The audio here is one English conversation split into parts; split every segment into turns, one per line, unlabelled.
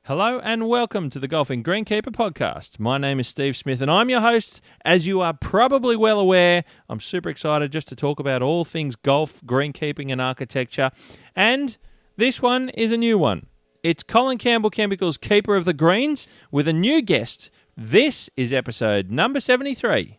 Hello and welcome to the Golfing Greenkeeper podcast. My name is Steve Smith and I'm your host. As you are probably well aware, I'm super excited just to talk about all things golf, greenkeeping and architecture. And this one is a new one. It's Colin Campbell Chemicals Keeper of the Greens with a new guest. This is episode number 73.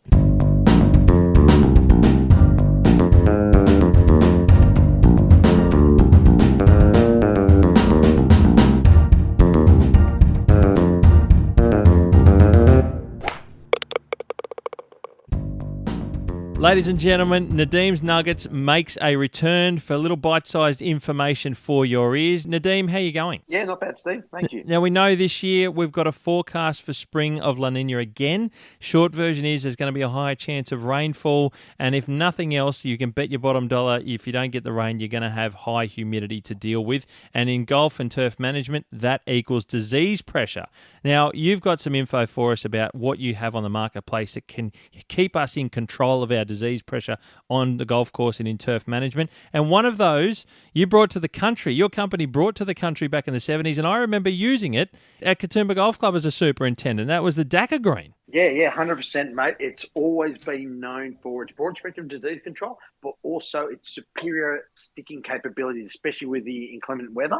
Ladies and gentlemen, Nadeem's Nuggets makes a return for a little bite-sized information for your ears. Nadeem, how are you going?
Yeah, not bad, Steve. Thank you.
Now, we know this year we've got a forecast for spring of La Nina again. Short version is there's going to be a higher chance of rainfall, and if nothing else, you can bet your bottom dollar if you don't get the rain, you're going to have high humidity to deal with. And in golf and turf management, that equals disease pressure. Now, you've got some info for us about what you have on the marketplace that can keep us in control of our disease pressure on the golf course and in turf management. And one of those you brought to the country. Your company brought to the country back in the 70s, and I remember using it at Katoomba Golf Club as a superintendent. That was the Dakar Green.
Yeah, 100%, mate. It's always been known for its broad spectrum disease control, but also its superior sticking capabilities, especially with the inclement weather.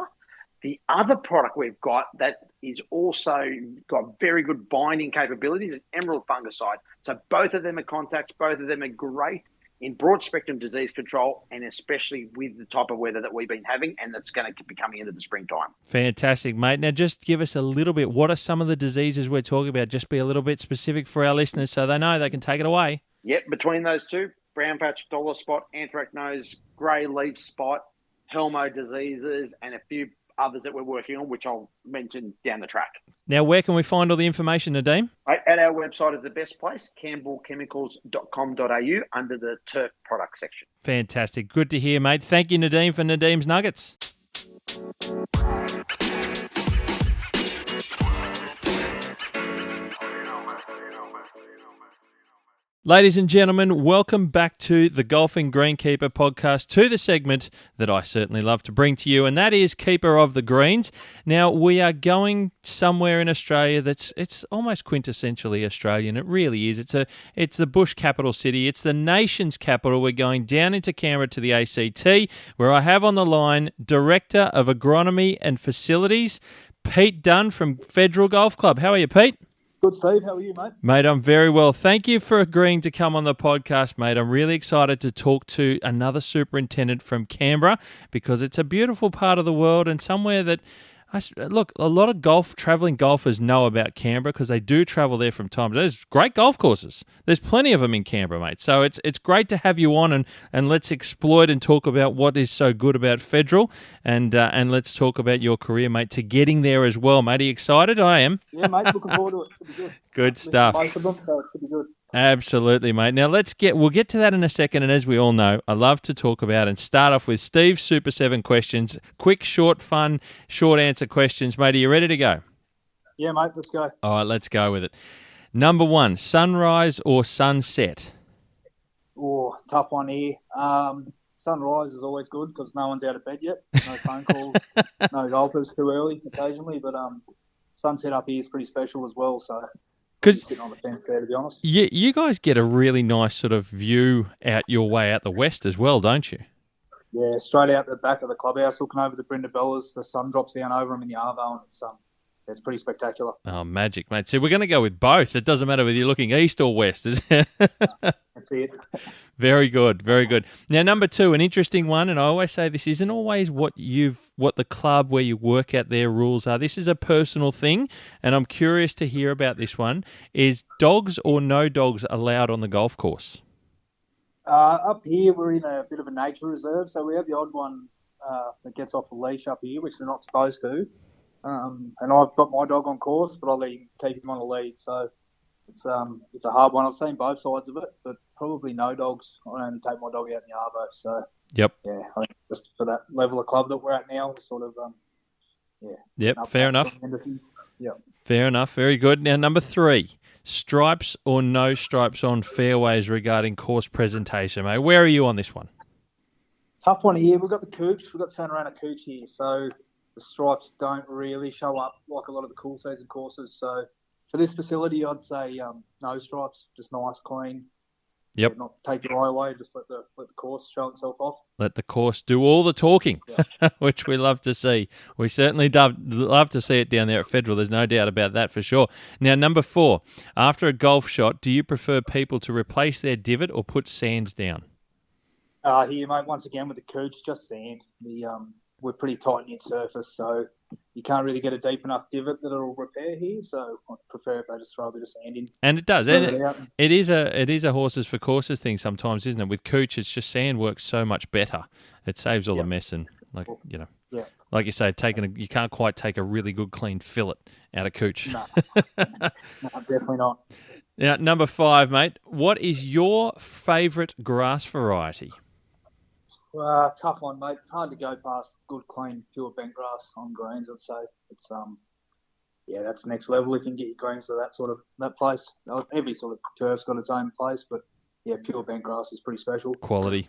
The other product we've got that is also got very good binding capabilities is emerald fungicide. So both of them are contacts, both of them are great in broad spectrum disease control, and especially with the type of weather that we've been having and that's going to be coming into the springtime.
Fantastic, mate. Now just give us a little bit. What are some of the diseases we're talking about? Just be a little bit specific for our listeners so they know they can take it away.
Yep, between those two, brown patch, dollar spot, anthracnose, grey leaf spot, helmo diseases, and a few others that we're working on, which I'll mention down the track.
Now, where can we find all the information, Nadeem?
At our website is the best place, campbellchemicals.com.au, under the turf product section.
Fantastic. Good to hear, mate. Thank you, Nadeem, for Nadeem's Nuggets. Ladies and gentlemen, welcome back to the Golfing Greenkeeper podcast, to the segment that I certainly love to bring to you, and that is Keeper of the Greens. Now, we are going somewhere in Australia it's almost quintessentially Australian. It really is. It's the bush capital city. It's the nation's capital. We're going down into Canberra to the ACT, where I have on the line Director of Agronomy and Facilities, Pete Dunn from Federal Golf Club. How are you, Pete?
Good, Steve. How are you, mate?
Mate, I'm very well. Thank you for agreeing to come on the podcast, mate. I'm really excited to talk to another superintendent from Canberra because it's a beautiful part of the world and somewhere that, look, a lot of travelling golfers know about Canberra because they do travel there from time to time. There's great golf courses. There's plenty of them in Canberra, mate. So it's great to have you on and let's exploit and talk about what is so good about Federal and let's talk about your career, mate, to getting there as well, mate. Are you excited? I am.
Yeah, mate. Looking forward to it. Should be good.
Good stuff.
Most of them, so it should be good.
Absolutely, mate. Now we'll get to that in a second, and as we all know, I love to talk about and start off with Steve's Super 7 questions. Quick, short, fun, short answer questions. Mate, are you ready to go?
Yeah, mate, let's go.
All right, let's go with it. Number 1, sunrise or sunset?
Oh, tough one here. Sunrise is always good because no one's out of bed yet. No phone calls, no golfers too early occasionally, but sunset up here is pretty special as well, so...
Because
sitting on the fence there, to be honest.
You guys get a really nice sort of view out your way out the west as well, don't you?
Yeah, straight out the back of the clubhouse, looking over the Brindabellas. The sun drops down over them in the Arvo, and it's pretty spectacular.
Oh, magic, mate. So we're going to go with both. It doesn't matter whether you're looking east or west.
That's it.
Very good, very good. Now, number 2, an interesting one, and I always say this isn't always what the club where you work at their rules are. This is a personal thing, and I'm curious to hear about this one. Is dogs or no dogs allowed on the golf course?
Up here, we're in a bit of a nature reserve, so we have the odd one that gets off the leash up here, which they're not supposed to. And I've got my dog on course, but I'll keep him on a lead. So it's a hard one. I've seen both sides of it, but probably no dogs. I only take my dog out in the arvo. So
yep,
yeah, I think just for that level of club that we're at now, sort of
Yep, fair enough.
Yep.
Fair enough. Very good. Now, number 3, stripes or no stripes on fairways regarding course presentation, mate. Where are you on this one?
Tough one here. We've got the cooch. We've got to turn around a cooch here. So the stripes don't really show up like a lot of the cool season courses. So for this facility, I'd say no stripes, just nice, clean.
Yep.
Yeah, not take your eye away, just let the course show itself off.
Let the course do all the talking, which we love to see. We certainly love to see it down there at Federal. There's no doubt about that for sure. Now, number 4, after a golf shot, do you prefer people to replace their divot or put sands down?
Here, mate, once again with the cooch, just sand. We're pretty tight-knit surface, so you can't really get a deep enough divot that it'll repair here. So I prefer if they just throw a bit of sand in.
And it does. It is a horses for courses thing sometimes, isn't it? With cooch, it's just sand works so much better. It saves all the mess and like you say, you can't quite take a really good clean fillet out of cooch.
No, definitely not.
Now, number 5, mate. What is your favourite grass variety?
Tough one, mate. It's hard to go past good, clean, pure bent grass on greens. I'd say it's that's next level. If you can get your greens to that place. Every sort of turf's got its own place, but yeah, pure bent grass is pretty special. Quality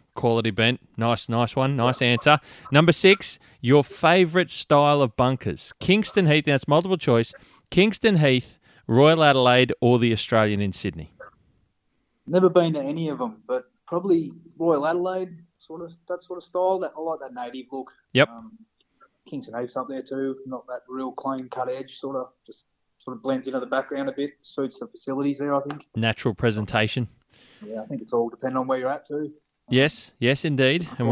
bent. Nice one. Nice answer. Number 6, your favourite style of bunkers. Kingston Heath. Now it's multiple choice. Kingston Heath, Royal Adelaide, or the Australian in Sydney.
Never been to any of them, but probably Royal Adelaide. That sort of style. I like that native look.
Yep.
Kingston Heath's up there too. Not that real clean cut edge. Just blends into the background a bit. Suits the facilities there, I think.
Natural presentation.
Yeah, I think it's all depending on where you're at too.
Yes, indeed, and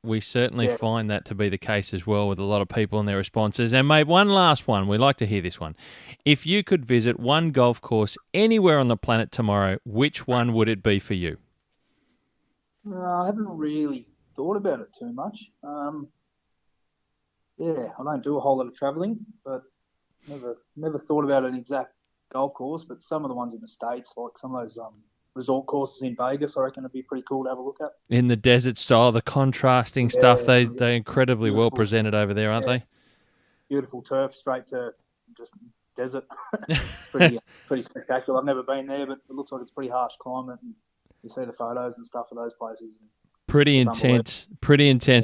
we certainly find that to be the case as well with a lot of people and their responses. And mate, one last one. We'd like to hear this one. If you could visit one golf course anywhere on the planet tomorrow, which one would it be for you?
I haven't really thought about it too much. I don't do a whole lot of travelling, but never thought about an exact golf course. But some of the ones in the States, like some of those resort courses in Vegas, I reckon it'd be pretty cool to have a look at.
In the desert style, the contrasting stuff, they're incredibly well presented over there, aren't they?
Beautiful turf, straight to just desert. pretty spectacular. I've never been there, but it looks like it's pretty harsh climate. And you see the photos and stuff of those places.
Pretty intense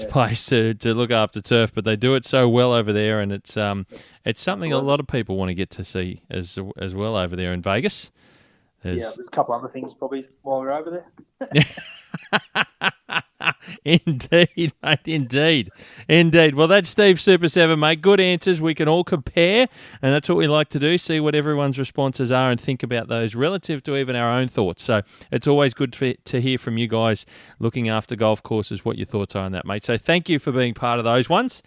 place to look after turf, but they do it so well over there, and it's something a lot of people want to get to see as well over there in Vegas.
There's a couple other things probably while we're over there.
Indeed, mate. Indeed. Well, that's Steve Super 7, mate. Good answers. We can all compare, and that's what we like to do, see what everyone's responses are and think about those relative to even our own thoughts. So it's always good to hear from you guys looking after golf courses, what your thoughts are on that, mate. So thank you for being part of those ones.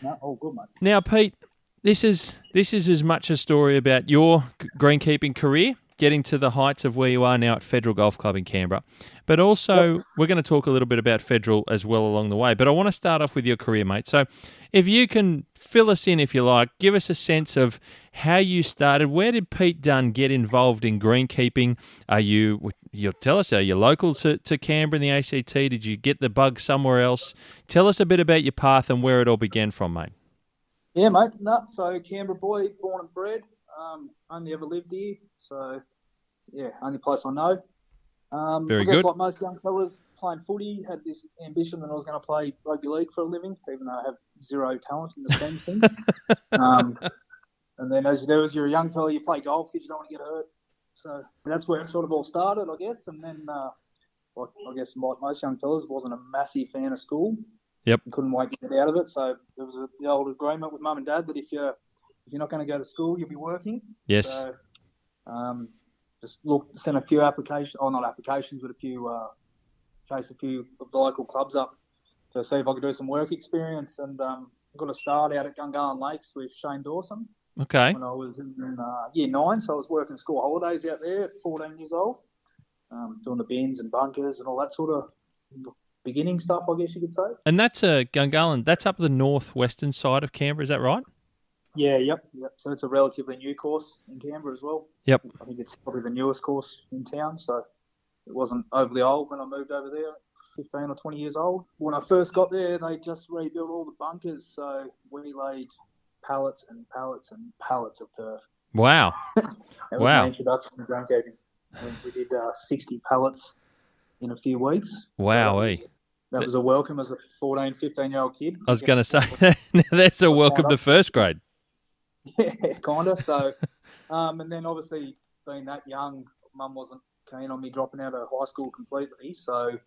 No, all good, mate.
Now, Pete, this is as much a story about your greenkeeping career, getting to the heights of where you are now at Federal Golf Club in Canberra. But also, we're going to talk a little bit about Federal as well along the way. But I want to start off with your career, mate. So if you can fill us in, if you like, give us a sense of how you started. Where did Pete Dunn get involved in greenkeeping? You'll tell us, are you local to Canberra in the ACT? Did you get the bug somewhere else? Tell us a bit about your path and where it all began from, mate.
Yeah, mate. So Canberra boy, born and bred. Only ever lived here. So, yeah, only place I know.
Very
I guess
good.
Like most young fellas, playing footy, had this ambition that I was going to play rugby league for a living, even though I have zero talent in the scheme of things. And then as you're a young fella, you play golf because you don't want to get hurt. So that's where it sort of all started, I guess. And then, I guess like most young fellas, wasn't a massive fan of school.
Yep.
Couldn't wait to get out of it. So there was the old agreement with mum and dad that if you're not going to go to school, you'll be working.
Yes.
So, sent a few applications, or not applications, but chased a few of the local clubs up to see if I could do some work experience, and got a start out at Gungahlin Lakes with Shane Dawson.
Okay.
When I was in year 9, so I was working school holidays out there at 14 years old, doing the bins and bunkers and all that sort of beginning stuff, I guess you could say.
And that's Gungahlin, that's up the northwestern side of Canberra, is that right?
Yeah, yep. So it's a relatively new course in Canberra as well.
Yep.
I think it's probably the newest course in town, so it wasn't overly old when I moved over there, 15 or 20 years old. When I first got there, they just rebuilt all the bunkers, so we laid pallets and pallets and pallets of turf.
Wow.
That was my introduction to greenkeeping. We did 60 pallets in a few weeks.
Wow.
So that was a welcome as a 14, 15-year-old kid.
I was going to say, that's a welcome to first grade.
Yeah, kind of. So, and then obviously being that young, Mum wasn't keen on me dropping out of high school completely. So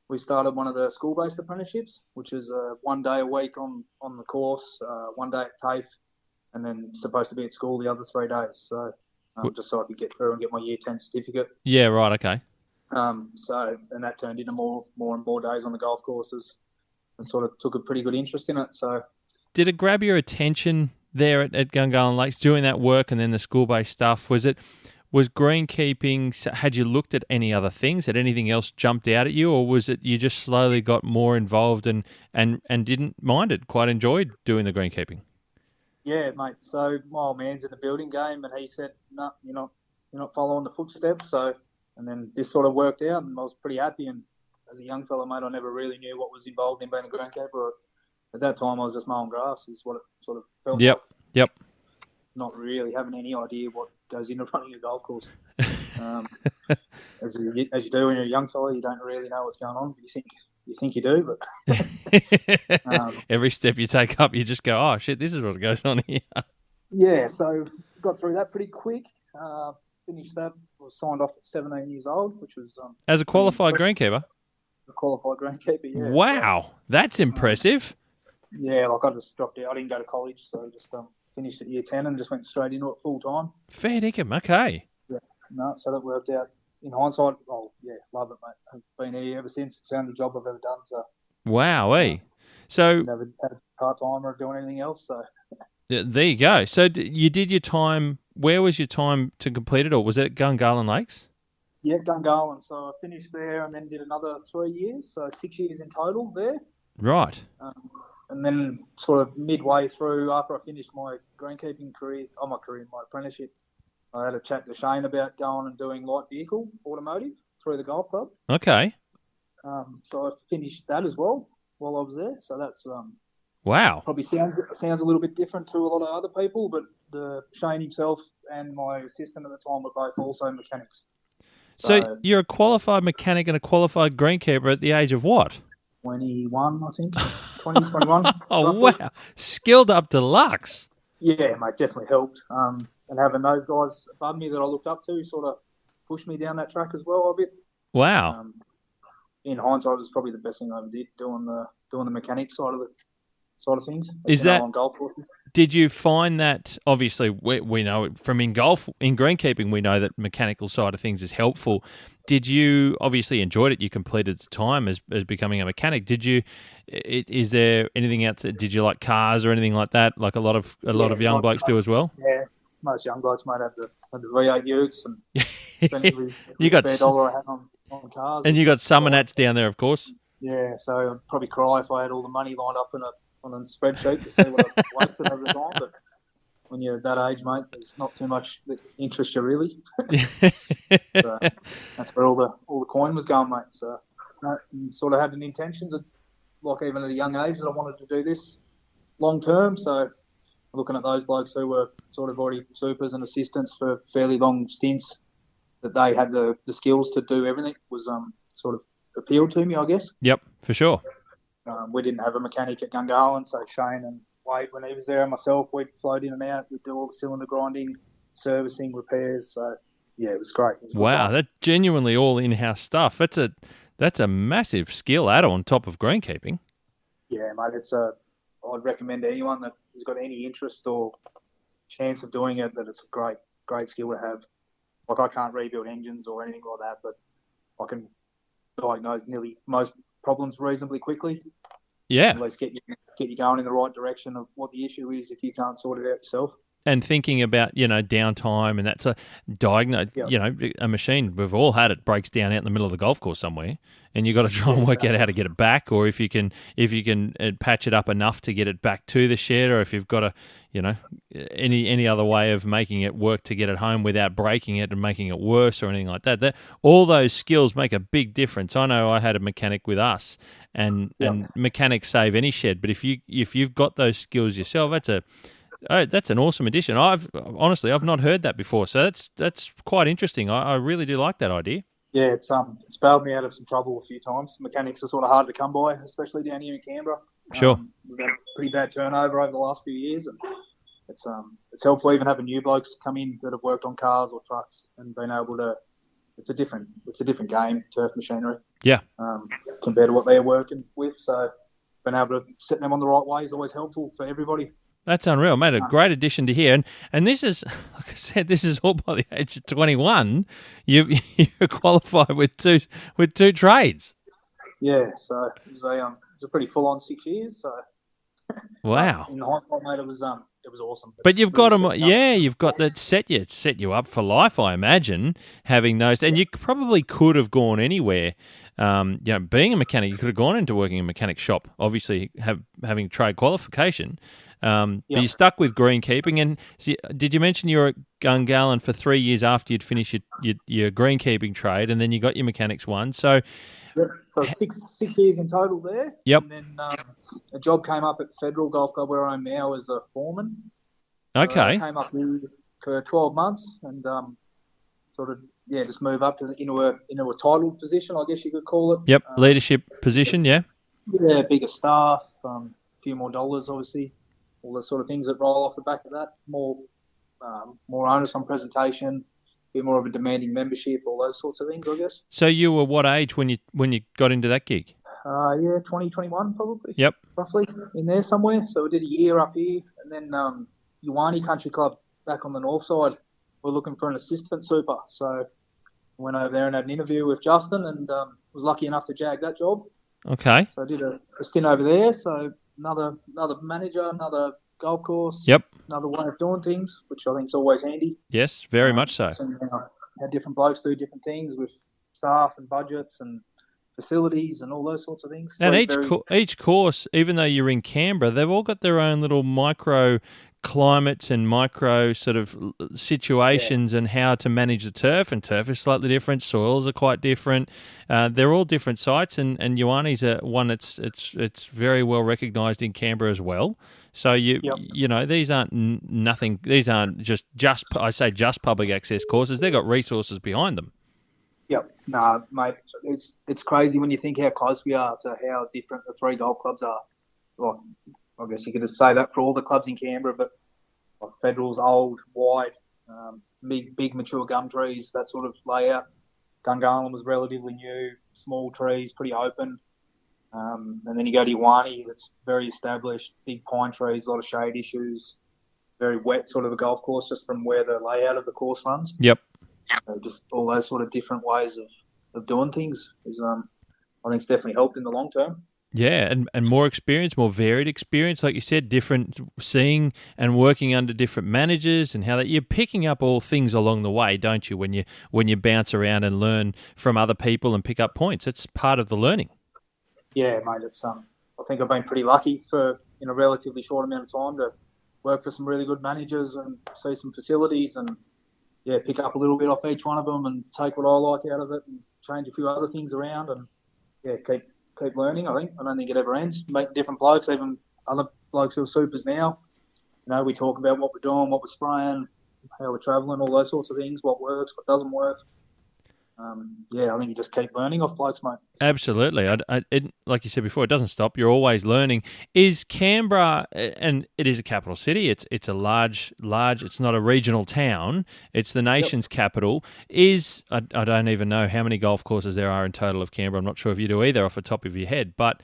we started one of the school-based apprenticeships, which is 1 day a week on the course, 1 day at TAFE, and then supposed to be at school the other 3 days. So just so I could get through and get my Year 10 certificate.
Yeah, right, okay.
So, and that turned into more and more days on the golf courses and sort of took a pretty good interest in it. So,
did it grab your attention there at Gungahlin Lakes, doing that work and then the school-based stuff? Was greenkeeping, had you looked at any other things? Had anything else jumped out at you, or was it you just slowly got more involved and didn't mind it, quite enjoyed doing the greenkeeping?
Yeah, mate. So my old man's in the building game and he said, no, you're not following the footsteps. So, and then this sort of worked out and I was pretty happy. And as a young fella, mate, I never really knew what was involved in being a greenkeeper. At that time, I was just mowing grass is what it sort of felt like.
Yep.
Not really having any idea what goes into running a golf course. As you do when you're a young fella, you don't really know what's going on. You think you do, but
every step you take up, you just go, oh shit, this is what goes on here.
Yeah, so got through that pretty quick. Finished that. Was signed off at 17 years old, which was
as a qualified greenkeeper.
A qualified greenkeeper, yeah.
Wow, so, that's impressive.
Yeah, like I just dropped out. I didn't go to college, so I just finished at Year 10 and just went straight into it full time.
Fair dinkum, okay.
Yeah, no, so that worked out. In hindsight, oh yeah, love it, mate. I've been here ever since. It's the only job I've ever done. So.
Wow, So
never had a part-time or doing anything else. So.
Yeah, there you go. So you did your time. Where was your time to complete it, or was it at Gungahlin Lakes?
Yeah, Gungahlin. So I finished there and then did another 3 years, so 6 years in total there.
Right.
And then sort of midway through, after I finished my greenkeeping career, my apprenticeship, I had a chat to Shane about going and doing light vehicle automotive through the golf club.
Okay.
So I finished that as well while I was there. So that's
wow.
Probably sounds a little bit different to a lot of other people, but Shane himself and my assistant at the time were both also mechanics.
So you're a qualified mechanic and a qualified greenkeeper at the age of what?
21, I think. 20, 21.
Oh, wow. Skilled up deluxe.
Yeah, mate, definitely helped. And having those guys above me that I looked up to sort of pushed me down that track as well a bit.
Wow.
In hindsight, it was probably the best thing I ever did, doing the mechanic side of things.
Is that
on golf courses.
Did you find that, obviously, we know it from in greenkeeping, we know that mechanical side of things is helpful. Did you, obviously enjoyed it, you completed the time as becoming a mechanic. Is there anything else, did you like cars or anything like that, like a lot of young blokes do as well?
Yeah, most young blokes might have the V8 Utes and spend every
you got
$1 I had on cars.
And you got Summernats down there, of course.
Yeah, so I'd probably cry if I had all the money lined up on a spreadsheet to see what I've wasted over the time, but when you're at that age, mate, there's not too much that interests you really. So that's where all the coin was going, mate. So sort of had an intentions of, like even at a young age, that I wanted to do this long term. So looking at those blokes who were sort of already supers and assistants for fairly long stints, that they had the skills to do everything was sort of appealed to me, I guess.
Yep, for sure.
We didn't have a mechanic at Gungahlin, so Shane and Wade, when he was there, and myself, we'd float in and out. We'd do all the cylinder grinding, servicing, repairs. So, yeah, it was great.
Wow, that's genuinely all in-house stuff. That's a massive skill add on top of greenkeeping.
Yeah, mate, I'd recommend to anyone that has got any interest or chance of doing it that it's a great skill to have. Like, I can't rebuild engines or anything like that, but I can diagnose nearly most problems reasonably quickly.
Yeah.
At least get you going in the right direction of what the issue is if you can't sort it out yourself.
And thinking about, downtime, and that's a diagnose, a machine, we've all had it, breaks down out in the middle of the golf course somewhere, and you've got to try and work out how to get it back, or if you can patch it up enough to get it back to the shed, or if you've got any other way of making it work to get it home without breaking it and making it worse or anything like that. All those skills make a big difference. I know I had a mechanic with us, and mechanics save any shed, but if you've got those skills yourself, that's an awesome addition. I've not heard that before, so that's quite interesting. I really do like that idea.
Yeah, it's bailed me out of some trouble a few times. Mechanics are sort of hard to come by, especially down here in Canberra.
Sure.
We've had pretty bad turnover over the last few years, and it's helpful even having new blokes come in that have worked on cars or trucks and been able to. It's a different game, turf machinery.
Yeah.
Compared to what they're working with, so being able to set them on the right way is always helpful for everybody.
That's unreal, mate. A great addition to here. And this is, like I said, this is all by the age of 21. You're qualified with two trades.
Yeah, so it was a pretty full-on 6 years. So
wow.
In hindsight, mate, it was awesome.
But you've got them, you've got that set you up for life, I imagine, having those. And you probably could have gone anywhere. Being a mechanic, you could have gone into working in a mechanic shop, obviously having trade qualification. But you stuck with greenkeeping. And did you mention you were at Gungahlin for 3 years after you'd finished your greenkeeping trade, and then you got your mechanics one? So,
so six years in total there.
Yep.
And then a job came up at Federal Golf Club where I am now as a foreman.
Okay.
So I came up here for 12 months and just move up into a titled position, I guess you could call it.
Yep, leadership position, yeah.
Yeah, bigger staff, a few more dollars, obviously, all the sort of things that roll off the back of that. More onus on presentation, a bit more of a demanding membership, all those sorts of things, I guess.
So you were what age when you got into that gig?
2021 probably.
Yep.
Roughly in there somewhere. So we did a year up here, and then Yuwani Country Club back on the north side. We're looking for an assistant super, so I went over there and had an interview with Justin, and was lucky enough to jag that job.
Okay.
So I did a stint over there. So another manager, another golf course.
Yep.
Another way of doing things, which I think is always handy.
Yes, very much so.
Had different blokes do different things with staff and budgets and facilities and all those sorts of things.
And
so
each course, even though you're in Canberra, they've all got their own little micro climates and micro sort of situations and how to manage the turf. And turf is slightly different. Soils are quite different. They're all different sites, and Yuwani's one that's it's very well recognised in Canberra as well. So these aren't nothing. These aren't just public access courses. They've got resources behind them.
Yep. Nah, mate, it's crazy when you think how close we are to how different the three golf clubs are. Well, I guess you could say that for all the clubs in Canberra, but like Federal's old, wide, big mature gum trees, that sort of layout. Gungahlin was relatively new, small trees, pretty open. And then you go to Yuwani, that's very established, big pine trees, a lot of shade issues, very wet sort of a golf course just from where the layout of the course runs.
Yep.
So just all those sort of different ways of doing things is, I think it's definitely helped in the long term.
Yeah, and more experience, more varied experience, like you said, different seeing and working under different managers, and how that you're picking up all things along the way, don't you? When you bounce around and learn from other people and pick up points, it's part of the learning. Yeah,
mate. It's I think I've been pretty lucky for in a relatively short amount of time to work for some really good managers and see some facilities and pick up a little bit off each one of them and take what I like out of it and change a few other things around and keep learning. I don't think it ever ends. Meeting different blokes, even other blokes who are supers now. We talk about what we're doing, what we're spraying, how we're travelling, all those sorts of things, what works, what doesn't work. I think you just keep learning off blokes, mate.
Absolutely. Like you said before, it doesn't stop. You're always learning. Is Canberra, and it is a capital city, it's a large, it's not a regional town, it's the nation's capital. I don't even know how many golf courses there are in total of Canberra. I'm not sure if you do either off the top of your head, but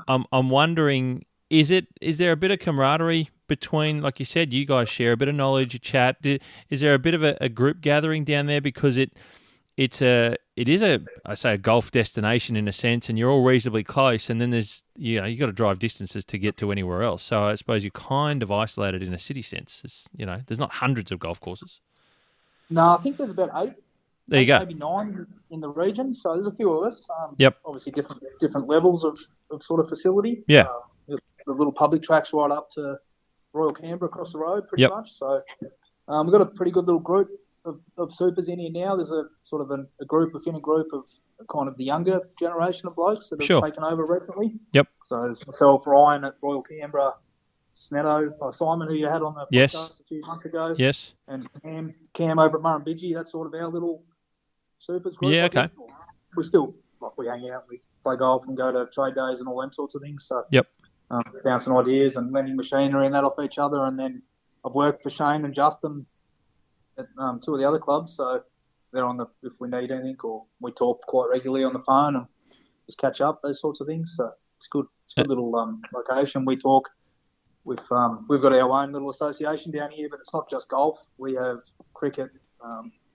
I'm wondering, is there a bit of camaraderie between, like you said, you guys share a bit of knowledge, you chat. Is there a bit of a group gathering down there because it is a golf destination in a sense, and you're all reasonably close, and then there's you got to drive distances to get to anywhere else. So I suppose you're kind of isolated in a city sense. It's, there's not hundreds of golf courses.
No, I think there's about 8.
There you go.
Maybe 9 in the region. So there's a few of us.
Yep.
Obviously different levels of sort of facility.
Yeah.
The little public tracks right up to Royal Canberra across the road, pretty much. So we've got a pretty good little group of supers in here now. There's a sort of a group within a group of kind of the younger generation of blokes that have taken over recently.
Yep.
So there's myself, Ryan at Royal Canberra, Snetto, Simon, who you had on the podcast a few months ago.
Yes.
And Cam over at Murrumbidgee. That's sort of our little supers group.
Yeah,
I
okay.
guess. We still, like, we hang out, we play golf and go to trade days and all them sorts of things. So,
Yep.
Bouncing ideas and lending machinery and that off each other. And then I've worked for Shane and Justin at two of the other clubs. So they're on if we need anything, or we talk quite regularly on the phone and just catch up, those sorts of things. So it's good. It's a good little location. We talk. We've got our own little association down here, but it's not just golf. We have cricket,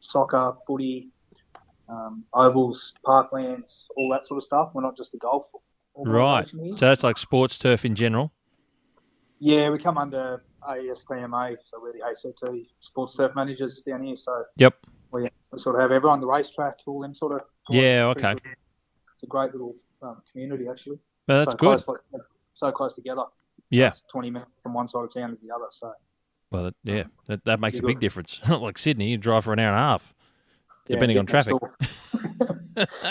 soccer, footy, ovals, parklands, all that sort of stuff. We're not just a golf organisation
Right.
here.
So that's like sports turf in general?
Yeah, we come under ASTMA, so we're the ACT sports turf managers down here. So
Yep.
we sort of have everyone, the racetrack, all them sort of guys.
Yeah, okay.
It's a great little community, actually.
Well, that's
so
good.
So close together.
Yeah.
It's 20 minutes from one side of town to the other. So.
Well, that makes a big difference. Like Sydney, you drive for an hour and a half, depending on traffic.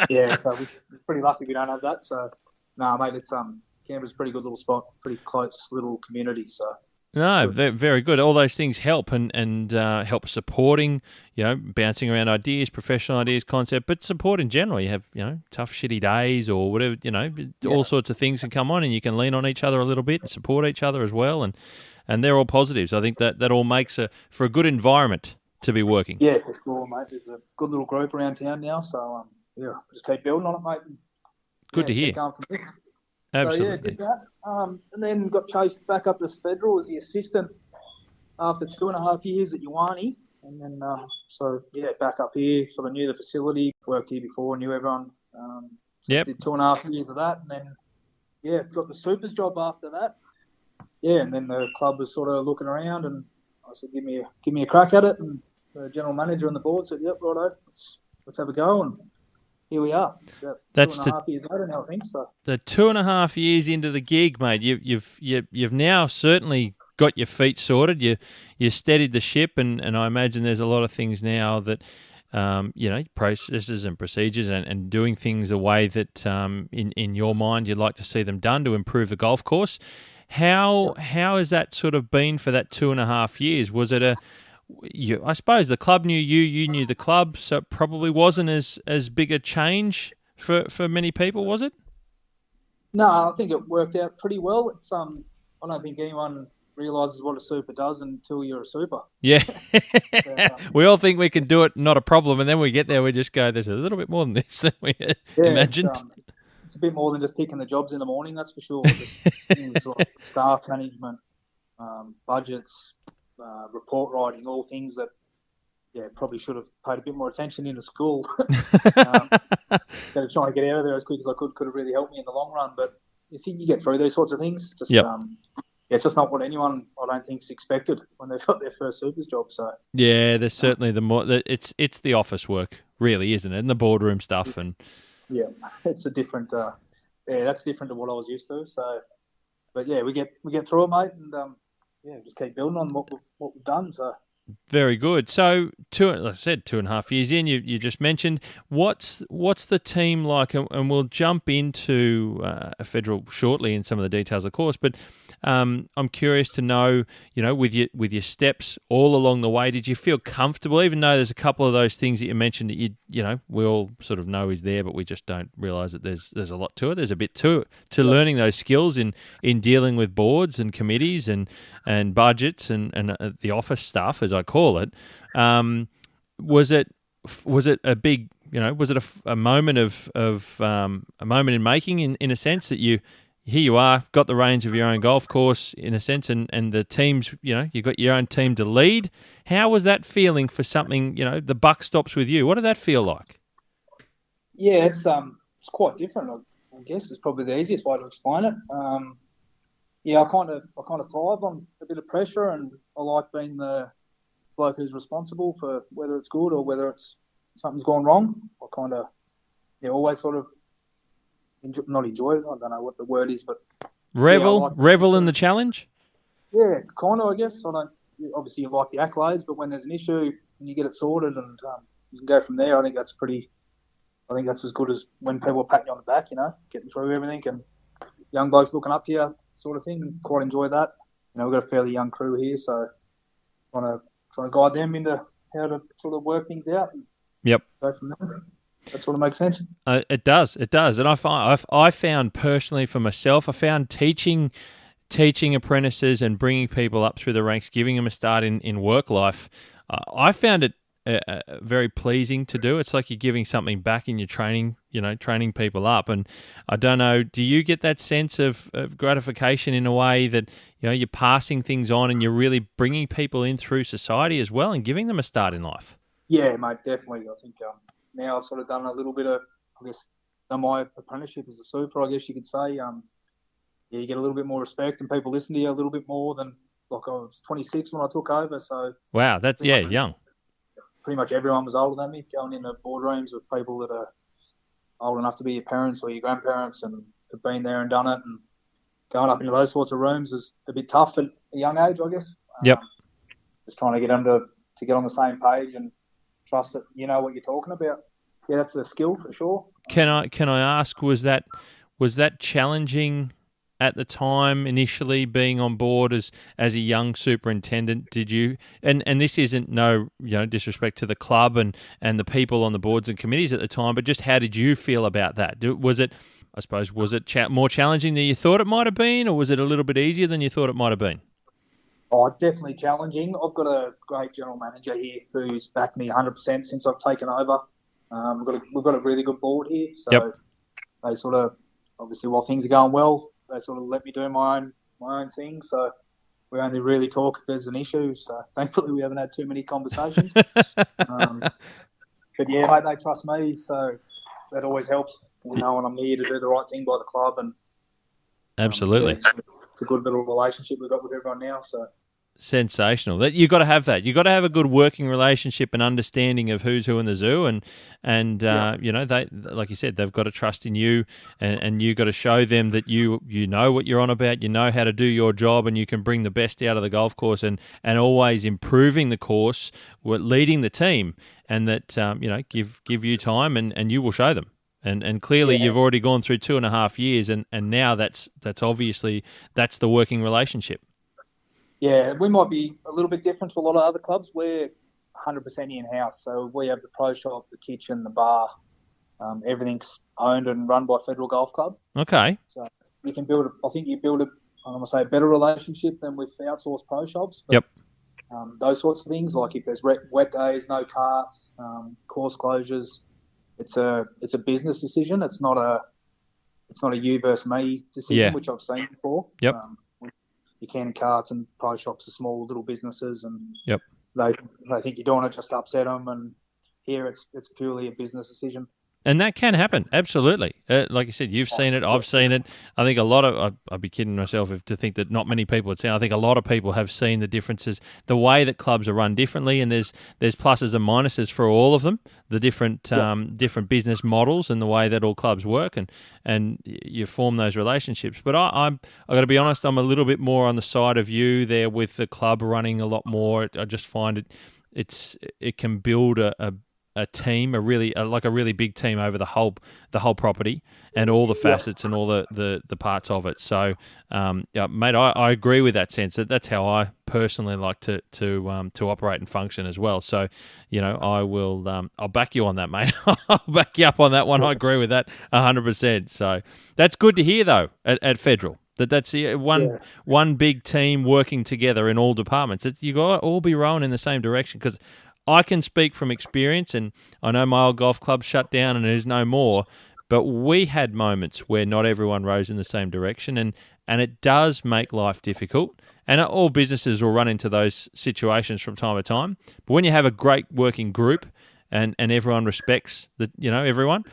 Yeah, so we're pretty lucky we don't have that. So, no, mate, it's Canberra's a pretty good little spot, pretty close little community. So.
No, very good. All those things help and help supporting, bouncing around ideas, professional ideas, concept, but support in general. You have, tough, shitty days or whatever, all sorts of things can come on and you can lean on each other a little bit and support each other as well. And they're all positives. I think that all makes for a good environment to be working.
Yeah, for sure, mate. There's a good little group around town now. So, just keep building on it, mate.
Good to hear. Absolutely.
So, did that. And then got chased back up to Federal as the assistant after 2.5 years at Ioane. And then, back up here, sort of knew the facility, worked here before, knew everyone. Did 2.5 years of that. And then, got the supers job after that. Yeah, and then the club was sort of looking around and I said, give me a crack at it. And the general manager and the board said, yep, righto, let's have a go. And here we are. That's 2.5 years later now, I think. So
the 2.5 years into the gig, mate. You've now certainly got your feet sorted. You steadied the ship, and I imagine there's a lot of things now that processes and procedures and doing things the way that in your mind you'd like to see them done to improve the golf course. How has that sort of been for that 2.5 years? Was it I suppose the club knew you knew the club, so it probably wasn't as big a change for many people, was it?
No, I think it worked out pretty well. It's I don't think anyone realises what a super does until you're a super.
Yeah. We all think we can do it, not a problem, and then we get there, we just go, there's a little bit more than this than we imagined.
It's a bit more than just picking the jobs in the morning, that's for sure. Things like staff management, budgets, report writing, all things that probably should have paid a bit more attention in the school. Trying to get out of there as quick as I could have really helped me in the long run. But you think you get through those sorts of things. It's just not what anyone, I don't think, is expected when they've got their first supers job. So
there's certainly it's the office work, really, isn't it? And the boardroom stuff and.
Yeah, it's a different. That's different to what I was used to. So, but we get through it, mate, and just keep building on what we've done. So.
Very good. So, like I said, 2.5 years in, you just mentioned. What's the team like? And we'll jump into a Federal shortly in some of the details, of course. But I'm curious to know, with your steps all along the way, did you feel comfortable, even though there's a couple of those things that you mentioned that we all sort of know is there, but we just don't realise that there's a lot to it. There's a bit to learning those skills in dealing with boards and committees and budgets and the office stuff, as I call it. Was it a big, was it a moment of a moment in making in a sense that here you are, got the reins of your own golf course in a sense, and the teams, you got your own team to lead. How was that feeling for something, the buck stops with you? What did that feel like?
Yeah, it's quite different. I guess it's probably the easiest way to explain it. I kind of thrive on a bit of pressure, and I like being the bloke who's responsible for whether it's good or whether something's gone wrong. I kind of always sort of not enjoy it. I don't know what the word is, but
revel in the challenge.
Yeah, kind of. I guess obviously you like the accolades, but when there's an issue and you get it sorted and you can go from there, I think that's as good as when people are patting you on the back, getting through everything and young blokes looking up to you, sort of thing. Quite enjoy that. We've got a fairly young crew here, so trying to guide them into how to sort of work things out. And
Yep.
Go from there. That sort of makes sense.
It does, and I found personally for myself, I found teaching apprentices and bringing people up through the ranks, giving them a start in work life. I found it very pleasing to do. It's like you're giving something back in your training, training people up. And I don't know, do you get that sense of gratification in a way that, you're passing things on and you're really bringing people in through society as well and giving them a start in life?
Yeah, mate, definitely. I think now I've sort of done a little bit of, done my apprenticeship as a super, I guess you could say. You get a little bit more respect and people listen to you a little bit more than, like, I was 26 when I took over. So
wow, that's young.
Pretty much everyone was older than me, going into boardrooms with people that are old enough to be your parents or your grandparents and have been there and done it. And going up into those sorts of rooms is a bit tough at a young age, I guess.
Yep.
Just trying to get them to get on the same page and trust that you know what you're talking about. Yeah, that's a skill for sure.
Can I ask, was that challenging at the time initially being on board as a young superintendent? Did you and this isn't no disrespect to the club and the people on the boards and committees at the time, but just how did you feel about that? Was it more challenging than you thought it might have been, or was it a little bit easier than you thought it might have been?
Oh, definitely challenging. I've got a great general manager here who's backed me 100% since I've taken over. We've got a really good board here, so they sort of, obviously while things are going well, they sort of let me do my own thing. So we only really talk if there's an issue. So thankfully we haven't had too many conversations. But yeah, mate, they trust me, so that always helps. And I'm here to do the right thing by the club, and
absolutely,
it's a good little relationship we've got with everyone now. So.
Sensational. You got to have that. You got to have a good working relationship and understanding of who's who in the zoo, and they, like you said, they've got to trust in you, and you got to show them that you know what you're on about, you know how to do your job, and you can bring the best out of the golf course, and always improving the course, leading the team, and that give you time, and you will show them. And clearly you've already gone through 2.5 years, and now that's obviously that's the working relationship.
Yeah, we might be a little bit different to a lot of other clubs. We're 100% in-house, so we have the pro shop, the kitchen, the bar. Everything's owned and run by Federal Golf Club.
Okay.
So you can build a better relationship than with outsourced pro shops. But,
yep.
Those sorts of things, like if there's wet days, no carts, course closures, it's a business decision. It's not a you versus me decision, which I've seen before.
Yep.
Your can carts and pro shops are small little businesses, and
yep.
they think you're doing it just to upset them. And here it's purely a business decision.
And that can happen, absolutely. Like you said, you've seen it, I've seen it. I think a lot of, I'd be kidding myself to think that not many people had seen it. I think a lot of people have seen the differences, the way that clubs are run differently, and there's pluses and minuses for all of them, the different different business models and the way that all clubs work, and you form those relationships. But I've got to be honest, I'm a little bit more on the side of you there with the club running a lot more. I just find it can build a team, a really big team over the whole property and all the facets and all the parts of it. So, mate, I agree with that sense. That's how I personally like to operate and function as well. So, I will. I'll back you on that, mate. I'll back you up on that one. I agree with that 100%. So that's good to hear, though, at Federal. That's one big team working together in all departments. You got to all be rowing in the same direction, because I can speak from experience, and I know my old golf club shut down and there's no more, but we had moments where not everyone rows in the same direction, and it does make life difficult, and all businesses will run into those situations from time to time. But when you have a great working group and everyone respects everyone,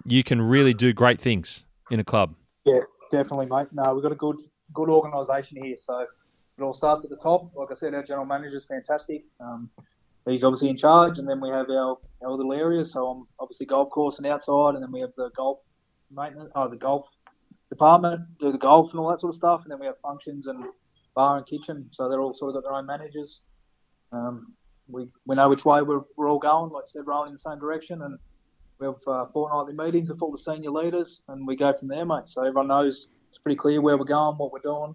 you can really do great things in a club.
Yeah, definitely, mate. No, we've got a good organisation here, so it all starts at the top. Like I said, our general manager's fantastic. He's obviously in charge, and then we have our little areas. So I'm obviously golf course and outside, and then we have the golf maintenance, the golf department, do the golf and all that sort of stuff, and then we have functions and bar and kitchen. So they're all sort of got their own managers. We know which way we're all going. Like I said, rolling in the same direction, and we have fortnightly meetings with all the senior leaders, and we go from there, mate. So everyone knows it's pretty clear where we're going, what we're doing,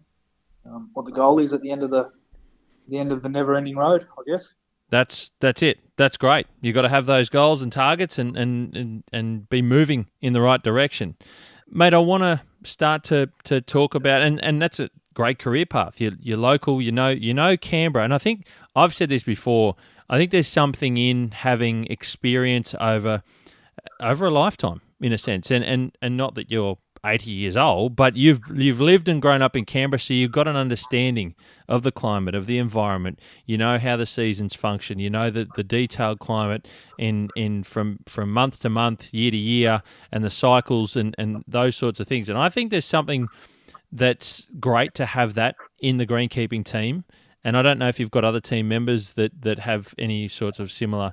what the goal is at the end of the never-ending road, I guess.
That's it. That's great. You've got to have those goals and targets and be moving in the right direction. Mate, I want to start to talk about, and that's a great career path. You're local, you know Canberra. And I think I've said this before, I think there's something in having experience over a lifetime, in a sense. And not that you're 80 years old, but you've lived and grown up in Canberra, so you've got an understanding of the climate, of the environment. You know how the seasons function. You know the detailed climate in from month to month, year to year, and the cycles and those sorts of things. And I think there's something that's great to have that in the greenkeeping team. And I don't know if you've got other team members that have any sorts of similar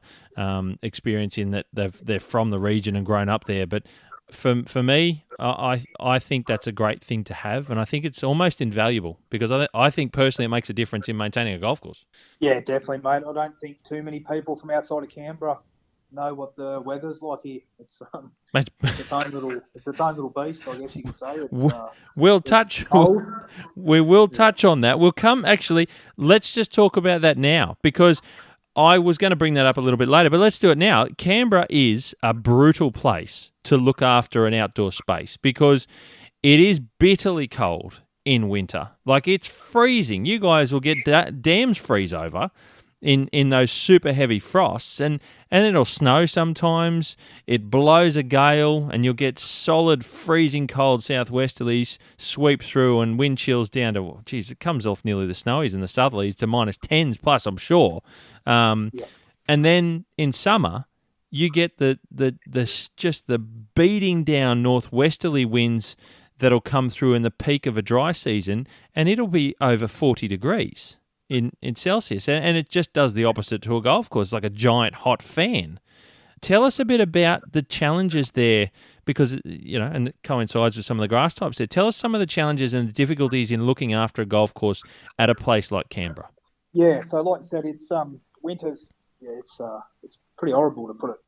experience in that they're from the region and grown up there, but for me, I think that's a great thing to have, and I think it's almost invaluable because I think personally it makes a difference in maintaining a golf course.
Yeah, definitely, mate. I don't think too many people from outside of Canberra know what the weather's like here. It's its own little beast, I guess you could say.
We will touch on that. We'll come. Actually, let's just talk about that now because I was going to bring that up a little bit later, but let's do it now. Canberra is a brutal place to look after an outdoor space because it is bitterly cold in winter. Like, it's freezing. You guys will get dams freeze over in those super heavy frosts, and it'll snow sometimes. It blows a gale, and you'll get solid freezing cold southwesterlies sweep through, and wind chills down to, geez, it comes off nearly the snowies and the southerlies to -10s plus, I'm sure. And then in summer, you get the beating down northwesterly winds that'll come through in the peak of a dry season, and it'll be over 40 degrees in Celsius, and it just does the opposite to a golf course, like a giant hot fan. Tell us a bit about the challenges there, because, and it coincides with some of the grass types there. Tell us some of the challenges and the difficulties in looking after a golf course at a place like Canberra.
Yeah, so like I said, it's winters. Yeah, it's pretty horrible to put it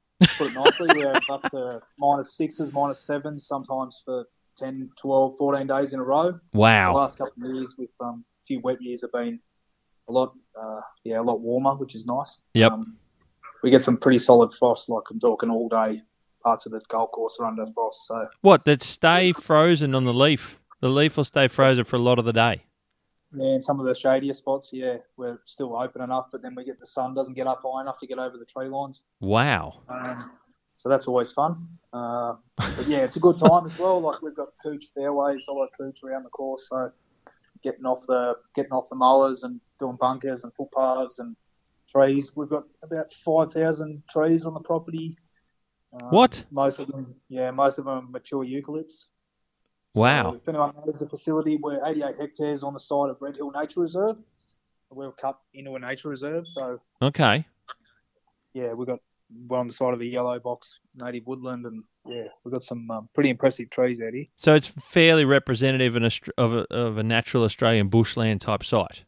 nicely. We're up to -6s, -7s, sometimes for 10, 12, 14 days in a row.
Wow.
The last couple of years with a few wet years have been a lot warmer, which is nice.
Yep.
We get some pretty solid frost, like I'm talking all day. Parts of the golf course are under frost. So
what, that stay frozen on the leaf? The leaf will stay frozen for a lot of the day.
Yeah, in some of the shadier spots, we're still open enough, but then the sun doesn't get up high enough to get over the tree lines.
Wow.
So that's always fun. But yeah, it's a good time as well. Like, we've got cooch fairways, solid cooch around the course, so getting off the mowers and doing bunkers and footpaths and trees. We've got about 5,000 trees on the property.
What?
Most of them are mature eucalypts.
Wow.
So if anyone knows the facility, we're 88 hectares on the side of Red Hill Nature Reserve. We're cut into a nature reserve, so...
Okay.
Yeah, we're on the side of a yellow box native woodland, and we've got some pretty impressive trees out here.
So it's fairly representative of a natural Australian bushland type site.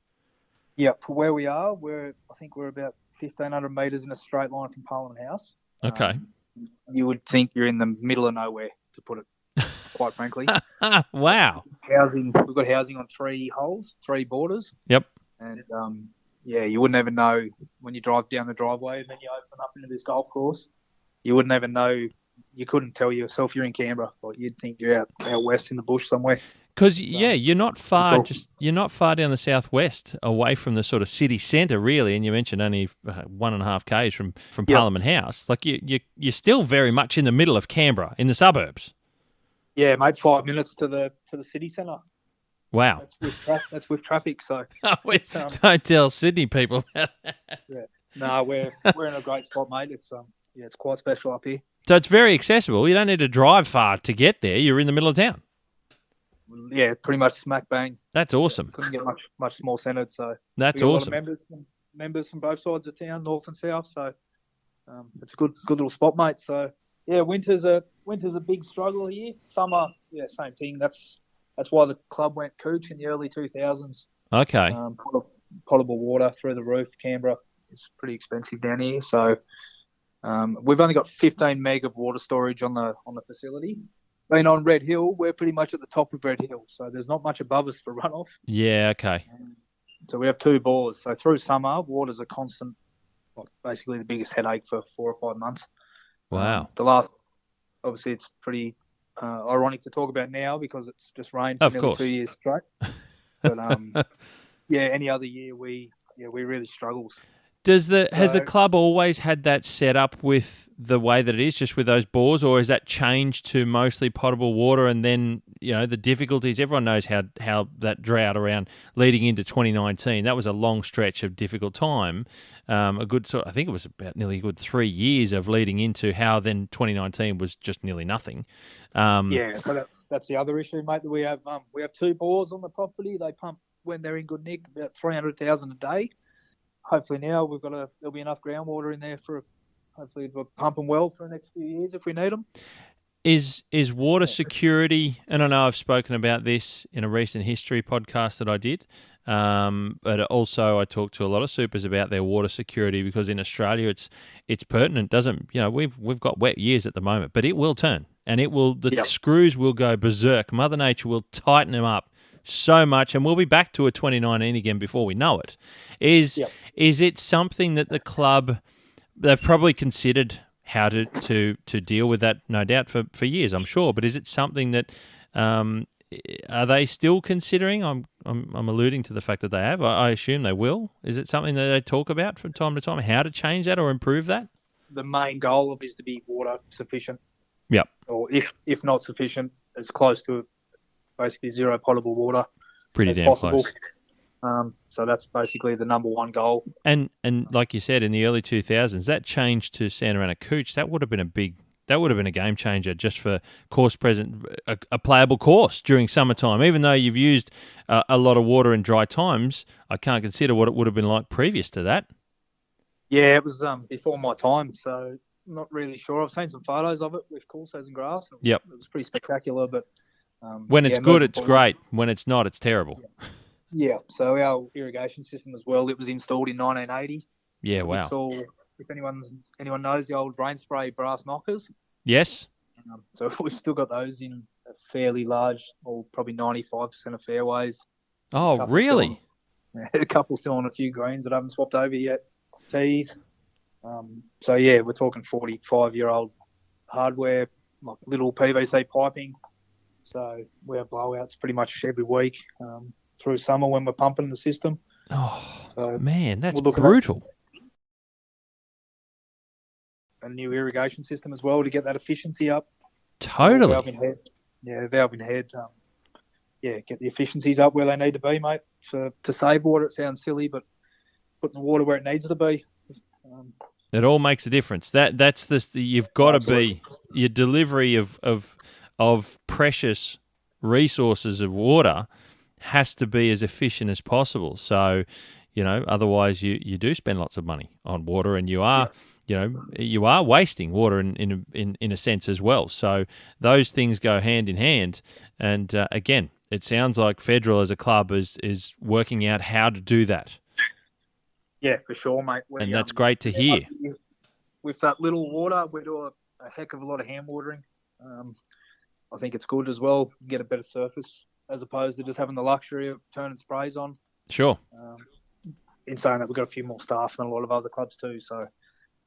Yeah, for where we are, I think we're about 1,500 metres in a straight line from Parliament House.
Okay.
You would think you're in the middle of nowhere, to put it quite frankly.
Wow.
We've got housing on 3 holes, 3 borders.
Yep.
And you wouldn't even know when you drive down the driveway and then you open up into this golf course. You wouldn't even know. You couldn't tell yourself you're in Canberra. Or you'd think you're out west in the bush somewhere.
Because you're not far. You're not far down the southwest, away from the sort of city centre, really. And you mentioned only 1.5 k's from Parliament House. Like, you're still very much in the middle of Canberra, in the suburbs.
Yeah, mate. 5 minutes to the city centre.
Wow.
That's with traffic. So
don't tell Sydney people.
Yeah. No, we're in a great spot, mate. It's quite special up here.
So it's very accessible. You don't need to drive far to get there. You're in the middle of town.
Yeah, pretty much smack bang.
That's awesome.
Couldn't get much more centred. So
that's
awesome.
A lot
of members from both sides of town, north and south. So it's a good little spot, mate. So yeah, winter's a big struggle here. Summer, same thing. That's why the club went cooch in the early 2000s.
Okay.
Potable water through the roof. Canberra is pretty expensive down here, so we've only got 15 meg of water storage on the facility. Being on Red Hill, we're pretty much at the top of Red Hill, so there's not much above us for runoff.
Yeah, okay.
So we have 2 bores. So through summer, water's a constant basically the biggest headache for 4 or 5 months.
Wow.
Obviously, it's pretty ironic to talk about now because it's just rained for
Of
nearly
course.
2 years straight. But any other year we really struggles.
Has the club always had that set up with the way that it is, just with those bores, or has that changed to mostly potable water? And then the difficulties. Everyone knows how that drought around leading into 2019. That was a long stretch of difficult time. I think it was about nearly a good 3 years of leading into how then 2019 was just nearly nothing.
So that's the other issue, mate. That we have 2 bores on the property. They pump when they're in good nick about 300,000 a day. Hopefully now there'll be enough groundwater in there hopefully we'll pump them well for the next few years if we need them.
Is water security, and I know I've spoken about this in a recent history podcast that I did, but also I talked to a lot of supers about their water security, because in Australia it's pertinent. We've got wet years at the moment, but it will turn, and screws will go berserk. Mother Nature will tighten them up so much, and we'll be back to a 2019 again before we know it. Is it something that the club, they've probably considered how to deal with that, no doubt, for years, I'm sure, but is it something that are they still considering? I'm alluding to the fact that they have. I assume they will. Is it something that they talk about from time to time, how to change that or improve that?
The main goal is to be water sufficient.
Yep.
Or if not sufficient, as close to basically zero potable water
pretty
as
damn
possible.
Close.
So that's basically the number one goal.
And like you said, in the early 2000s, that changed to Santarana Cooch. That would have been a game changer just for course present, a playable course during summertime. Even though you've used a lot of water in dry times, I can't consider what it would have been like previous to that.
Yeah, it was before my time, so I'm not really sure. I've seen some photos of it with courses and grass. It was pretty spectacular, but
when it's good, it's great. When it's not, it's terrible.
Yeah. So our irrigation system as well, it was installed in 1980.
Yeah,
so
wow.
If anyone knows the old rain spray brass knockers.
Yes.
So we've still got those in a fairly large, or probably 95% of fairways.
Oh, really?
A couple still on a few greens that I haven't swapped over yet. Tees. So yeah, we're talking 45-year-old hardware, like little PVC piping. So we have blowouts pretty much every week through summer when we're pumping the system.
Oh,
so
man, that's brutal.
A new irrigation system as well to get that efficiency up.
Totally.
Valve in head. Get the efficiencies up where they need to be, mate. To save water, it sounds silly, but putting the water where it needs to be.
It all makes a difference. That's you've got to be your delivery of precious resources of water has to be as efficient as possible. So, otherwise you do spend lots of money on water, and you are wasting water in a sense as well. So those things go hand in hand. And again, it sounds like Federal as a club is working out how to do that.
Yeah, for sure, mate.
And that's great to hear.
With that little water, we do a heck of a lot of hand watering. I think it's good as well. Get a better surface as opposed to just having the luxury of turning sprays on.
Sure.
In saying that, we've got a few more staff than a lot of other clubs too, so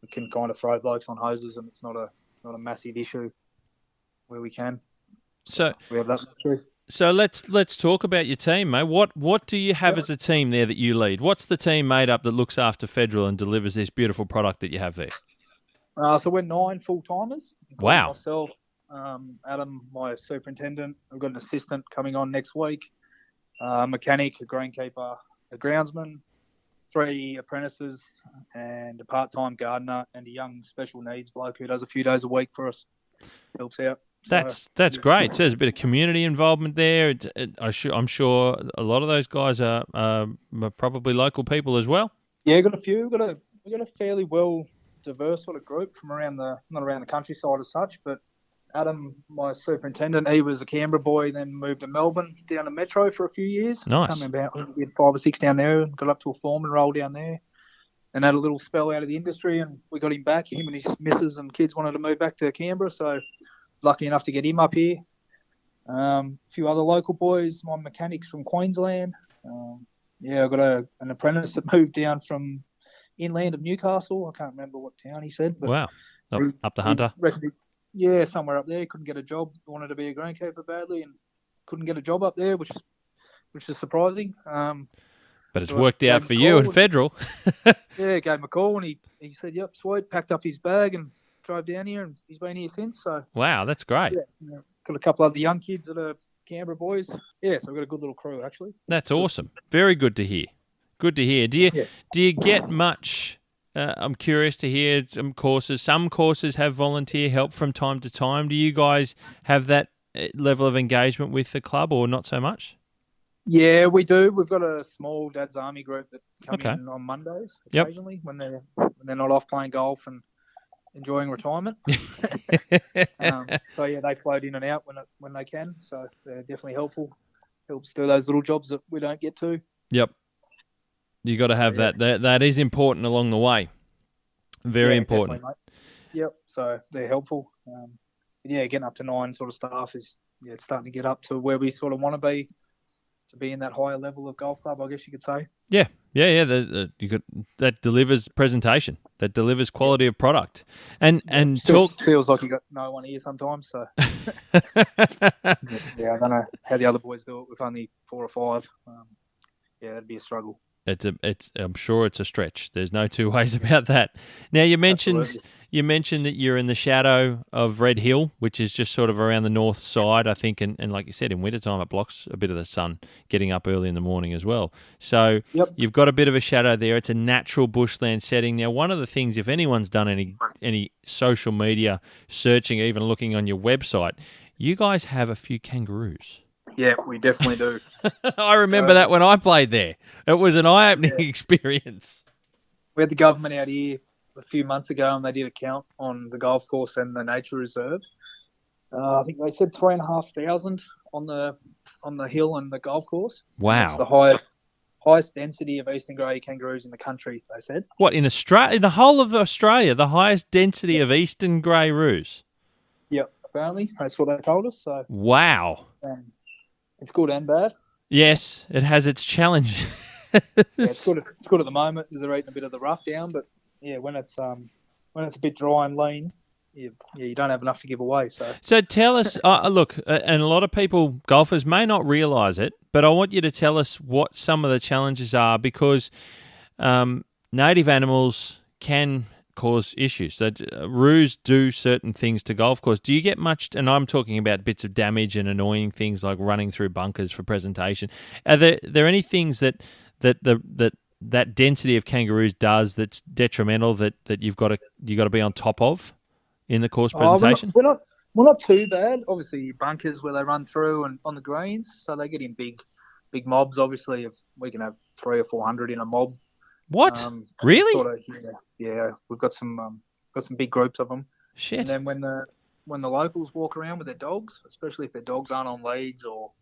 we can kind of throw blokes on hoses, and it's not a massive issue where we can.
So
we have that luxury.
So let's talk about your team, mate. What do you have as a team there that you lead? What's the team made up that looks after Federal and delivers this beautiful product that you have there?
So we're 9 full-timers.
Wow.
Myself, Adam, my superintendent. I've got an assistant coming on next week, a mechanic, a greenkeeper, a groundsman, 3 apprentices, and a part-time gardener, and a young special needs bloke who does a few days a week for us. Helps out.
That's great. So there's a bit of community involvement there. I'm sure a lot of those guys are probably local people as well.
Yeah, got a few. We've got a fairly well diverse sort of group from not around the countryside as such, but Adam, my superintendent, he was a Canberra boy, then moved to Melbourne, down to Metro for a few years.
Nice.
We had 5 or 6 down there, and got up to a foreman role down there, and had a little spell out of the industry, and we got him back. Him and his missus and kids wanted to move back to Canberra, so lucky enough to get him up here. A few other local boys, my mechanics from Queensland. I've got an apprentice that moved down from inland of Newcastle. I can't remember what town he said. But
Wow. Up the Hunter.
Yeah, somewhere up there. Couldn't get a job. Wanted to be a greenkeeper badly and couldn't get a job up there, which is surprising.
But it's worked out for you in Federal.
Yeah, gave him a call and he said, yep, sweet, packed up his bag and drove down here and he's been here since. So
wow, that's great.
Yeah, got a couple other young kids that are Canberra boys. Yeah, so we've got a good little crew, actually.
That's awesome. Very good to hear. Good to hear. Do you get much... I'm curious to hear some courses. Some courses have volunteer help from time to time. Do you guys have that level of engagement with the club or not so much?
Yeah, we do. We've got a small Dad's Army group that come in on Mondays occasionally when they're not off playing golf and enjoying retirement. So yeah, they float in and out when they can. So they're definitely helpful. Helps do those little jobs that we don't get to.
Yep. You got to have that. That is important along the way. Very important.
Yep. So they're helpful. Getting up to 9 sort of staff is it's starting to get up to where we sort of want to be in that higher level of golf club, I guess you could say. Yeah.
That delivers presentation. That delivers quality of product. And
feels like you got no one here sometimes. So I don't know how the other boys do it with only 4 or 5. That'd be a struggle.
I'm sure it's a stretch. There's no two ways about that. Now you mentioned that you're in the shadow of Red Hill, which is just sort of around the north side, I think, and like you said, in wintertime it blocks a bit of the sun getting up early in the morning as well. So You've got a bit of a shadow there. It's a natural bushland setting. Now, one of the things, if anyone's done any social media searching, even looking on your website, you guys have a few kangaroos.
Yeah, we definitely do.
I remember that when I played there. It was an eye-opening experience. We
had the government out here a few months ago and they did a count on the golf course and the nature reserve. I think they said 3,500 on the hill and the golf course.
Wow.
It's the highest density of eastern grey kangaroos in the country, they said.
What, in Australia? In the whole of Australia, the highest density of eastern grey roos?
Yep, apparently. That's what they told us. So.
Wow.
It's good and bad.
Yes, it has its challenge.
It's good at the moment because they're eating a bit of the rough down, but when it's a bit dry and lean, you don't have enough to give away.
So tell us, look, and a lot of people, golfers, may not realise it, but I want you to tell us what some of the challenges are because native animals can cause issues. So roos do certain things to golf course. Do you get much, and I'm talking about bits of damage and annoying things like running through bunkers for presentation. Are there any things that density of kangaroos does that's detrimental that you've got to be on top of in the course presentation?
We're not too bad. Obviously bunkers where they run through and on the greens, so they get in big mobs. Obviously, if we can have 300 or 400 in a mob.
What? Really?
Sort of, yeah. We've got some big groups of them.
Shit.
And then when the locals walk around with their dogs, especially if their dogs aren't on leads or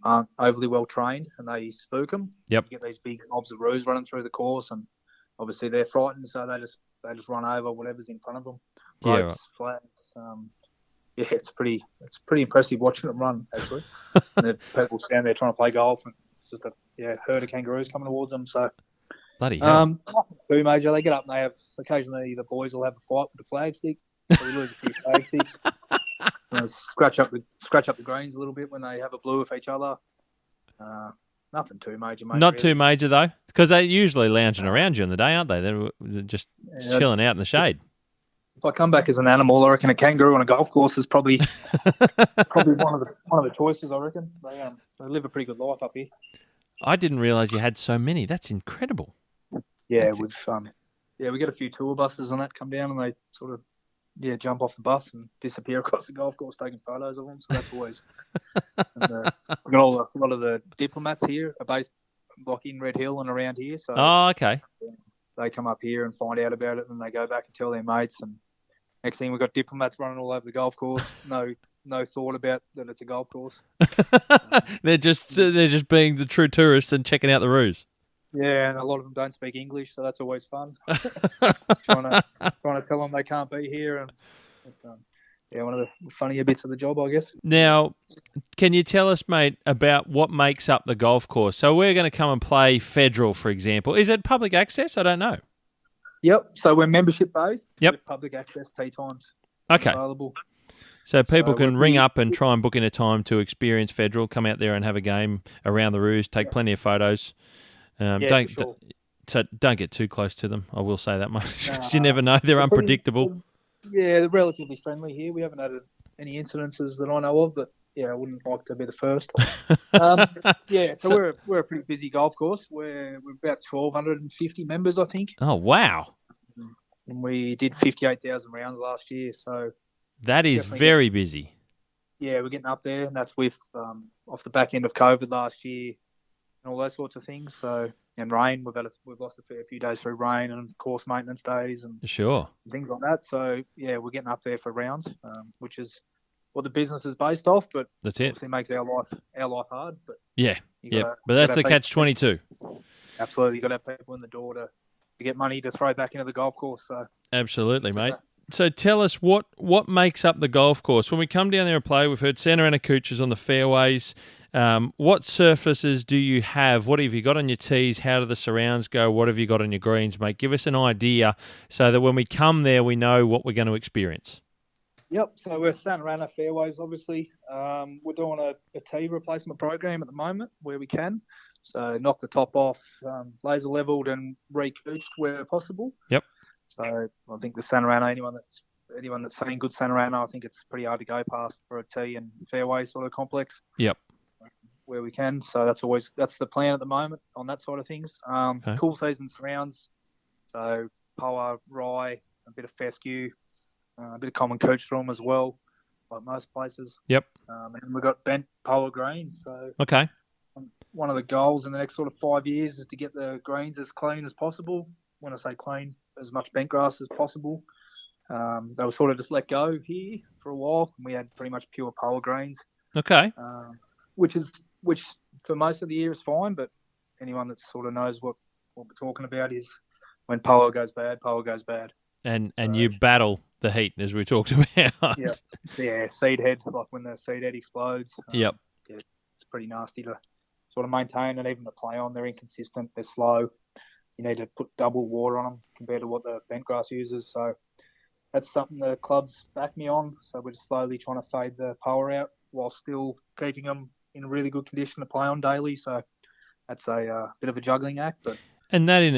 aren't overly well trained, and they spook them.
Yep.
You get these big mobs of roos running through the course, and obviously they're frightened, so they just run over whatever's in front of them. Ropes, flags. It's pretty impressive watching them run actually. And then people stand there trying to play golf, and it's just a herd of kangaroos coming towards them. So.
Bloody hell.
Nothing too major. They get up and they have occasionally the boys will have a fight with the flag stick. So we lose a few flag sticks. Scratch up the greens a little bit when they have a blue with each other. Nothing too major.
Not too major though, because they're usually lounging around you in the day, aren't they? They're just chilling out in the shade.
If I come back as an animal, I reckon a kangaroo on a golf course is probably one of the choices. I reckon they live a pretty good life up here.
I didn't realise you had so many. That's incredible.
Yeah, we get a few tour buses and that come down and they sort of jump off the bus and disappear across the golf course taking photos of them. So that's always. We've got a lot of the diplomats here are based like in Red Hill and around here. So
okay.
They come up here and find out about it, and they go back and tell their mates. And next thing we've got diplomats running all over the golf course. No thought about that it's a golf course.
They're just being the true tourists and checking out the roos.
Yeah, and a lot of them don't speak English, so that's always fun. trying to tell them they can't be here, and one of the funnier bits of the job, I guess.
Now, can you tell us, mate, about what makes up the golf course? So we're going to come and play Federal, for example. Is it public access? I don't know.
Yep. So we're membership based.
Yep.
With public access tee times
available. So people can ring up and try and book in a time to experience Federal, come out there and have a game around the roos, take plenty of photos. So don't get too close to them. I will say that much, because you never know. They're unpredictable.
They're relatively friendly here. We haven't had any incidences that I know of, but I wouldn't like to be the first. So we're a pretty busy golf course. We're about 1,250 members, I think.
Oh, wow.
And we did 58,000 rounds last year, so
that is very busy.
Yeah, we're getting up there, and that's with off the back end of COVID last year and all those sorts of things. So, and rain, we've lost a fair few days through rain and course maintenance days and things like that. So we're getting up there for rounds, which is what the business is based off. But
that's it.
Obviously makes our life hard. But
but that's the catch-22.
Absolutely, you got to have people in the door to get money to throw back into the golf course. So
absolutely, mate. So tell us what makes up the golf course. When we come down there and play, we've heard Santa Ana Cooches on the fairways. What surfaces do you have? What have you got on your tees? How do the surrounds go? What have you got on your greens, mate? Give us an idea so that when we come there, we know what we're going to experience.
Yep, so we're Santa Ana fairways, obviously. We're doing a tee replacement program at the moment where we can. So knock the top off, laser leveled and re-cooched where possible.
Yep.
So I think the Santa Ana, anyone that's seen good Santa Ana, I think it's pretty hard to go past for a tee and fairway sort of complex.
Yep.
Where we can. So that's the plan at the moment on that side of things. Cool season surrounds. So poa, rye, a bit of fescue, a bit of common cooch through as well, like most places.
Yep.
And we've got bent poa greens. So one of the goals in the next sort of 5 years is to get the greens as clean as possible. When I say clean, as much bent grass as possible. They were sort of just let go here for a while, and we had pretty much pure poa greens.
Okay.
Which for most of the year is fine, but anyone that sort of knows what we're talking about is when poa goes bad, poa goes bad.
And you battle the heat, as we talked about.
Seed head, like when the seed head explodes. It's pretty nasty to sort of maintain, and even to play on. They're inconsistent, they're slow. You need to put double water on them compared to what the bent grass uses. So that's something the club's backed me on. So we're just slowly trying to fade the power out while still keeping them in really good condition to play on daily. So that's a bit of a juggling act.
And that in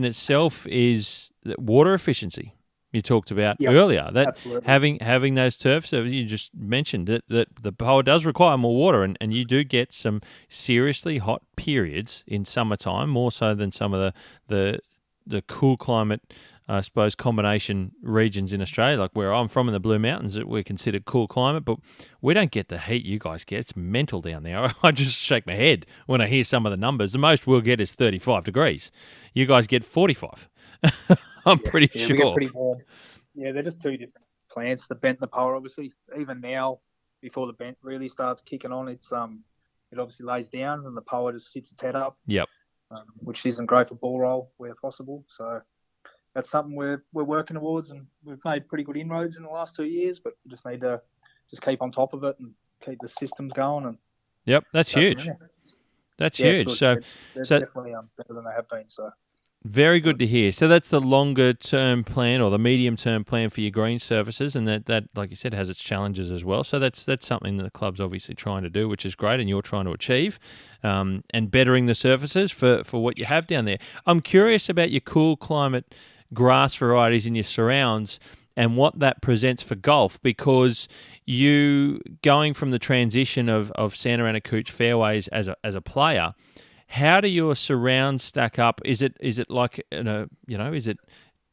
itself is water efficiency. You talked about earlier that
absolutely.
having those turfs. So you just mentioned that the poa does require more water, and you do get some seriously hot periods in summertime, more so than some of the cool climate, I suppose, combination regions in Australia, like where I'm from in the Blue Mountains, that we're considered cool climate, but we don't get the heat you guys get. It's mental down there. I just shake my head when I hear some of the numbers. The most we'll get is 35 degrees. You guys get 45. I'm pretty sure.
We get pretty warm. Yeah, they're just two different plants, the bent and the poa, obviously. Even now, before the bent really starts kicking on, it obviously lays down and the poa just sits its head up.
Yep.
Which isn't great for ball roll where possible. So that's something we're working towards, and we've made pretty good inroads in the last 2 years, but we just need to just keep on top of it and keep the systems going. And
yep, that's huge. That's huge. So
they're definitely better than they have been. So
very good to hear. So that's the longer term plan or the medium term plan for your green surfaces, and that like you said has its challenges as well. So that's something that the club's obviously trying to do, which is great, and you're trying to achieve, and bettering the surfaces for what you have down there. I'm curious about your cool climate grass varieties in your surrounds and what that presents for golf, because you going from the transition of Santa Ana Cooch fairways as a player. How do your surrounds stack up? Is it like is it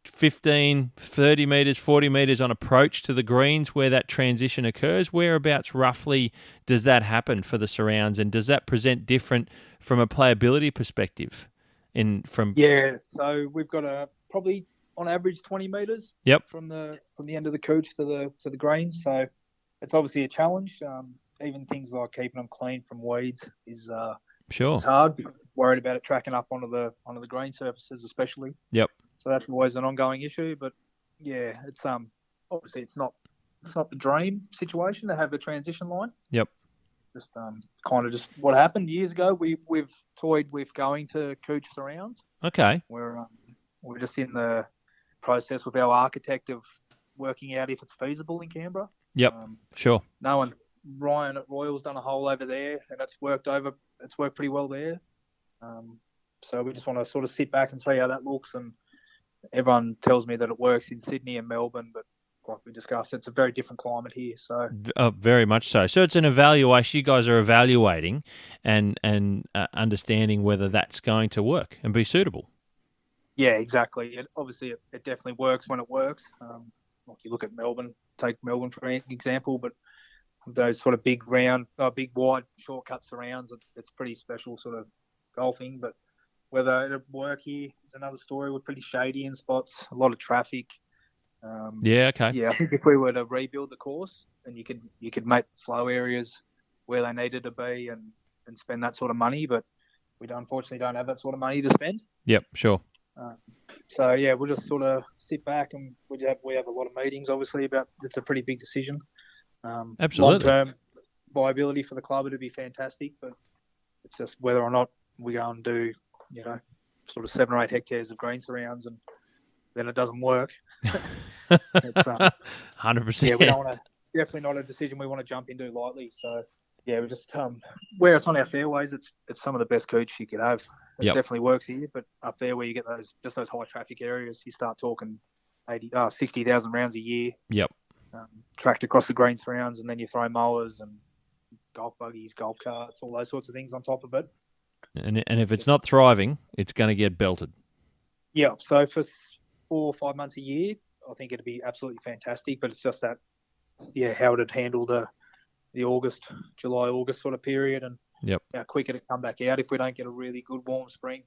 15, 30 metres, 40 metres on approach to the greens where that transition occurs? Whereabouts roughly does that happen for the surrounds, and does that present different from a playability perspective?
So we've got probably on average 20 metres.
Yep.
From the end of the cooch to the greens. So it's obviously a challenge. Even things like keeping them clean from weeds is
sure.
It's hard. Worried about it tracking up onto the green surfaces, especially.
Yep.
So that's always an ongoing issue. But yeah, it's obviously it's not the dream situation to have a transition line.
Yep.
Just kind of just what happened years ago. We've toyed with going to couch surrounds.
Okay.
We're just in the process with our architect of working out if it's feasible in Canberra.
Yep. Sure.
Ryan at Royal's done a hole over there, and it's worked pretty well there. So we just want to sort of sit back and see how that looks. And everyone tells me that it works in Sydney and Melbourne, but like we discussed, it's a very different climate here. So
very much so. So it's an evaluation. You guys are evaluating and understanding whether that's going to work and be suitable.
Yeah, exactly. It definitely works when it works. Like you look at Melbourne, take Melbourne for example, but those sort of big wide shortcut surrounds, it's pretty special sort of golfing. But whether it'll work here is another story. We're pretty shady in spots, a lot of traffic.
Okay.
Yeah, I think if we were to rebuild the course, then you could make flow areas where they needed to be and spend that sort of money, but we unfortunately don't have that sort of money to spend.
Yep, sure.
So yeah, we'll just sort of sit back and we have a lot of meetings, obviously, about it's a pretty big decision.
Absolutely.
Long-term viability for the club would be fantastic, but it's just whether or not we go and do, sort of 7 or 8 hectares of green surrounds and then it doesn't work. It's
100%.
Yeah, we don't want to. Definitely not a decision we want to jump into lightly. So yeah, we just where it's on our fairways, it's some of the best couch you could have. It definitely works here, but up there where you get those high traffic areas, you start talking 60,000 rounds a year.
Yep.
Tracked across the green surrounds, and then you throw mowers and golf buggies, golf carts, all those sorts of things on top of it.
And if it's not thriving, it's going to get belted.
Yeah. So for 4 or 5 months a year, I think it'd be absolutely fantastic. But it's just that, how it'd handle the July, August sort of period, and how quick it'd come back out if we don't get a really good warm spring.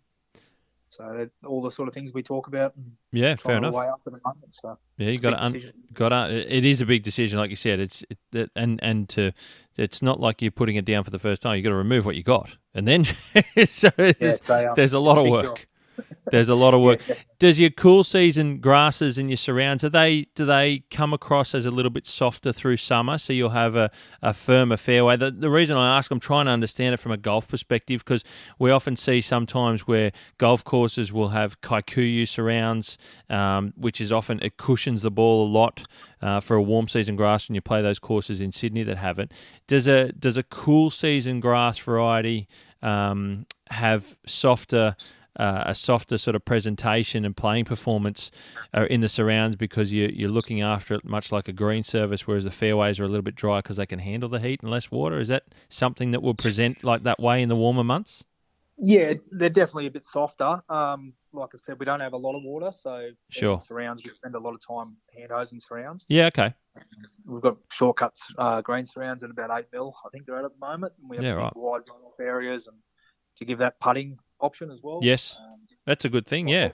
So all the sort of things we talk about.
Yeah, fair enough.
Way up at the moment, so
yeah, you got to. It is a big decision, like you said. It's not like you're putting it down for the first time. You got to remove what you got, and then there's a lot of work. There's a lot of work. Does your cool season grasses and your surrounds, do they come across as a little bit softer through summer, so you'll have a firmer fairway? The reason I ask, I'm trying to understand it from a golf perspective, because we often see sometimes where golf courses will have kikuyu surrounds, which is often, it cushions the ball a lot for a warm season grass when you play those courses in Sydney that have it. Does a cool season grass variety have a softer sort of presentation and playing performance in the surrounds because you're looking after it much like a green surface, whereas the fairways are a little bit drier because they can handle the heat and less water? Is that something that will present like that way in the warmer months?
Yeah, they're definitely a bit softer. Like I said, we don't have a lot of water, so
sure.
Surrounds, we spend a lot of time hand hosing surrounds.
Yeah, okay.
We've got shortcuts, green surrounds at about 8 mil, I think they're at the moment. And we have wide runoff areas and to give that putting option as well.
Yes, that's a good thing. Yeah,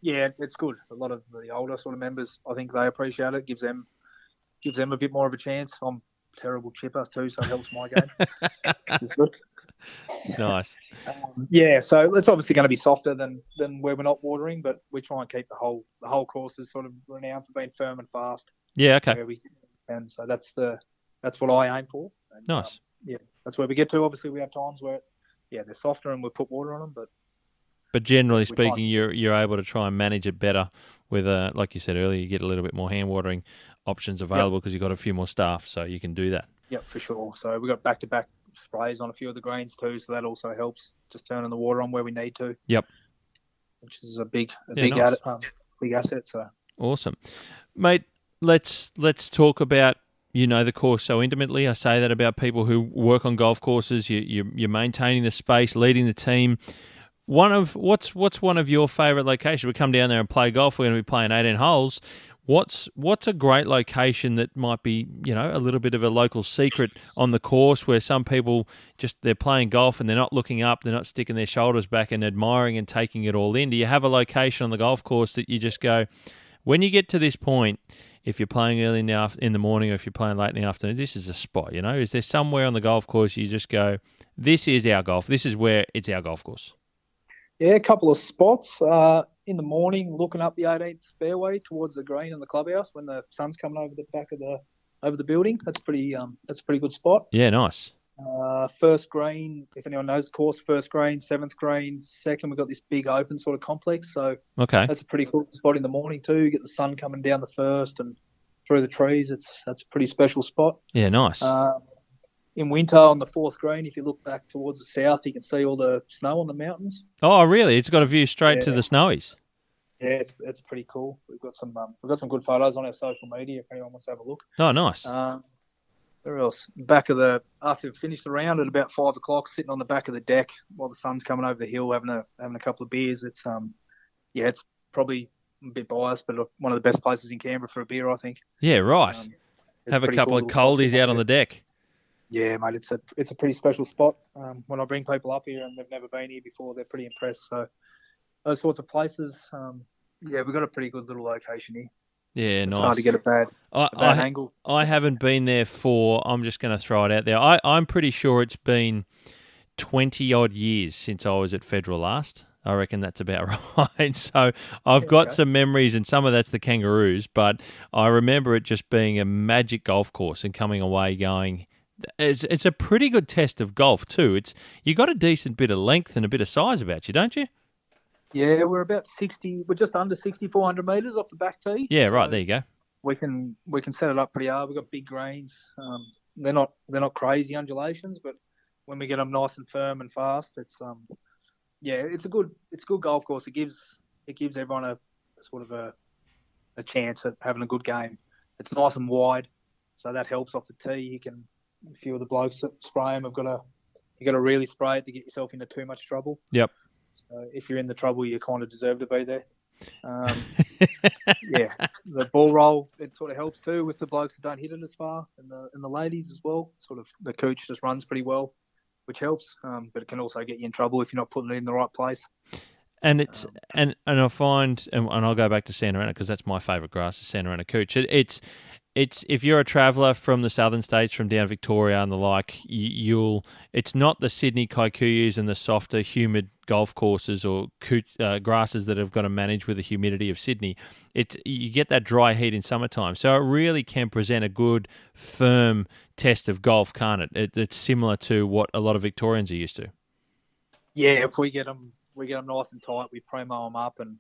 it's good. A lot of the older sort of members, I think they appreciate it. Gives them a bit more of a chance. I'm a terrible chipper too, so it helps my game. It's good.
Nice.
So it's obviously going to be softer than where we're not watering, but we try and keep the whole course is sort of renowned for being firm and fast.
Yeah, okay.
And so that's what I aim for. And,
nice.
That's where we get to. Obviously, we have times where they're softer and we put water on them,
but generally speaking, you're able to try and manage it better with like you said earlier, you get a little bit more hand watering options available because you've got a few more staff, so you can do that.
Yeah, for sure. So we've got back-to-back sprays on a few of the greens too, so that also helps. Just turning the water on where we need to. Yep. Which is a big asset. So
awesome, mate. Let's talk about the course so intimately. I say that about people who work on golf courses. You're maintaining the space, leading the team. What's one of your favourite locations? We come down there and play golf. We're going to be playing 18 holes. What's a great location that might be a little bit of a local secret on the course where some people they're playing golf and they're not looking up, they're not sticking their shoulders back and admiring and taking it all in? Do you have a location on the golf course that you just go, when you get to this point, if you're playing early in the morning or if you're playing late in the afternoon, this is a spot, Is there somewhere on the golf course you just go, this is our golf, this is where it's our golf course?
Yeah, a couple of spots. In the morning, looking up the 18th fairway towards the green and the clubhouse when the sun's coming over the back of the building. That's a pretty good spot.
Yeah, nice.
First green, if anyone knows the course, first green, seventh green, second, we've got this big open sort of complex. So
Okay.
that's a pretty cool spot in the morning too. You get the sun coming down the first and through the trees. That's a pretty special spot.
Yeah, nice.
In winter on the fourth green, if you look back towards the south, you can see all the snow on the mountains.
Oh, really? It's got a view straight to the snowies.
Yeah, it's pretty cool. We've got some good photos on our social media if anyone wants to have a look.
Oh, nice.
Where else? After we've finished the round at about 5 o'clock, sitting on the back of the deck while the sun's coming over the hill, having a couple of beers. It's it's probably a bit biased, but one of the best places in Canberra for a beer, I think.
Yeah, right. Have a couple of coldies out on the deck.
Yeah, mate, it's a pretty special spot. When I bring people up here and they've never been here before, they're pretty impressed. So those sorts of places, we've got a pretty good little location here.
Yeah, nice.
It's hard to get a bad angle.
I haven't been there I'm just going to throw it out there. I'm pretty sure it's been 20-odd years since I was at Federal last. I reckon that's about right. So I've got some memories, and some of that's the Kangaroos, but I remember it just being a magic golf course and coming away going, it's a pretty good test of golf too. You got a decent bit of length and a bit of size about you, don't you?
Yeah, we're about 60. We're just under 6,400 metres off the back tee.
Yeah, right. There you go.
We can set it up pretty hard. We've got big greens. They're not crazy undulations, but when we get them nice and firm and fast, it's a good golf course. It gives everyone a sort of a chance at having a good game. It's nice and wide, so that helps off the tee. You can, a few of the blokes that spray them you got to really spray it to get yourself into too much trouble.
Yep.
So if you're in the trouble, you kind of deserve to be there. The ball roll, it sort of helps too with the blokes that don't hit it as far, and the ladies as well. Sort of the cooch just runs pretty well, which helps, but it can also get you in trouble if you're not putting it in the right place.
And it's and I find, and I'll go back to Santa Ana because that's my favourite grass, is Santa Ana cooch. It's if you're a traveller from the southern states, from down Victoria and the like, it's not the Sydney Kikuyus and the softer, humid golf courses or grasses that have got to manage with the humidity of Sydney. You get that dry heat in summertime, so it really can present a good, firm test of golf, can't it? It's similar to what a lot of Victorians are used to. Yeah,
if we get them nice and tight, we primo them up, and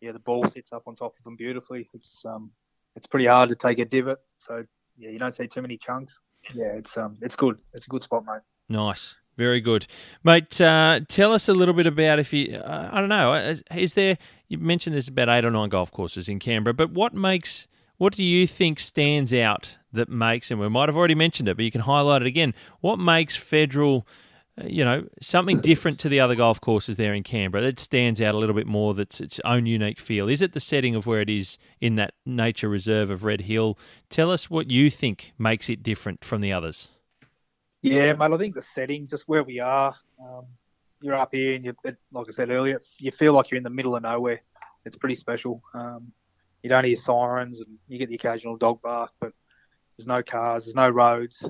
the ball sits up on top of them beautifully. It's pretty hard to take a divot, so you don't see too many chunks. Yeah, it's good. It's a good spot, mate.
Nice, very good, mate. Tell us a little bit about if you, I don't know, is there? You mentioned there's about 8 or 9 golf courses in Canberra, but what do you think stands out that makes, and we might have already mentioned it, but you can highlight it again. What makes Federal, something different to the other golf courses there in Canberra that stands out a little bit more, that's its own unique feel? Is it the setting of where it is in that nature reserve of Red Hill? Tell us what you think makes it different from the others.
Yeah, mate, I think the setting, just where we are, you're up here and like I said earlier, you feel like you're in the middle of nowhere. It's pretty special. You don't hear sirens and you get the occasional dog bark, but there's no cars, there's no roads.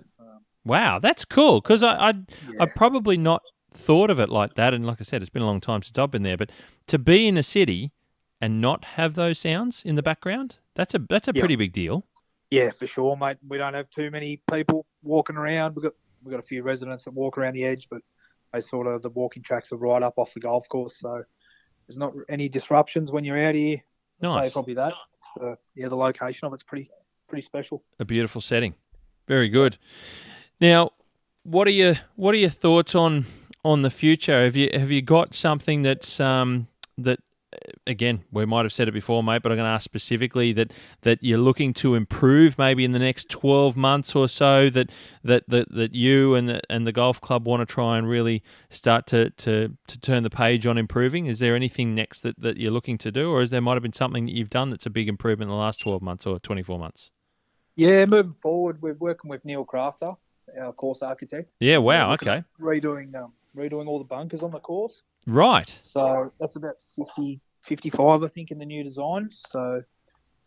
Wow, that's cool, because I'd probably not thought of it like that, and like I said, it's been a long time since I've been there, but to be in a city and not have those sounds in the background, that's a pretty big deal.
Yeah, for sure, mate. We don't have too many people walking around. We've got a few residents that walk around the edge, but the walking tracks are right up off the golf course, so there's not any disruptions when you're out here.
Nice.
I'd say probably that. The location of it's pretty special.
A beautiful setting. Very good. Now, what are your thoughts on the future? Have you got something that's that, again, we might have said it before, mate, but I'm going to ask specifically that you're looking to improve maybe in the next 12 months or so, that you and the golf club want to try and really start to turn the page on improving? Is there anything next that you're looking to do, or is there might have been something that you've done that's a big improvement in the last 12 months or 24 months?
Yeah, moving forward, we're working with Neil Crafter, our course architect.
Yeah, wow, okay.
Redoing all the bunkers on the course.
Right.
So that's about 55, I think, in the new design. So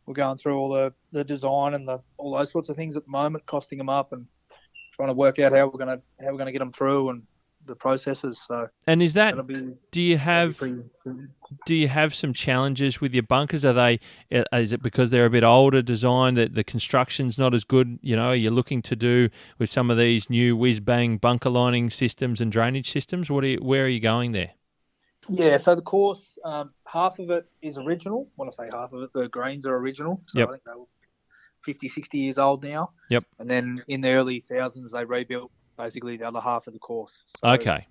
we're going through all the design and all those sorts of things at the moment, costing them up and trying to work out how we're going to get them through and processes. So
And is that
that'll be
do you
that'll be
have
pretty.
do you have some challenges with your bunkers? Is it because they're a bit older design that the construction's not as good? Are you looking to do with some of these new whiz bang bunker lining systems and drainage systems? Where are you going there?
Yeah, so the course, half of it is original. When I say half of it, the greens are original. So
Yep.
I think they're 50, 60 years old now.
Yep.
And then in the early thousands, they rebuilt basically the other half of the course. So
Okay.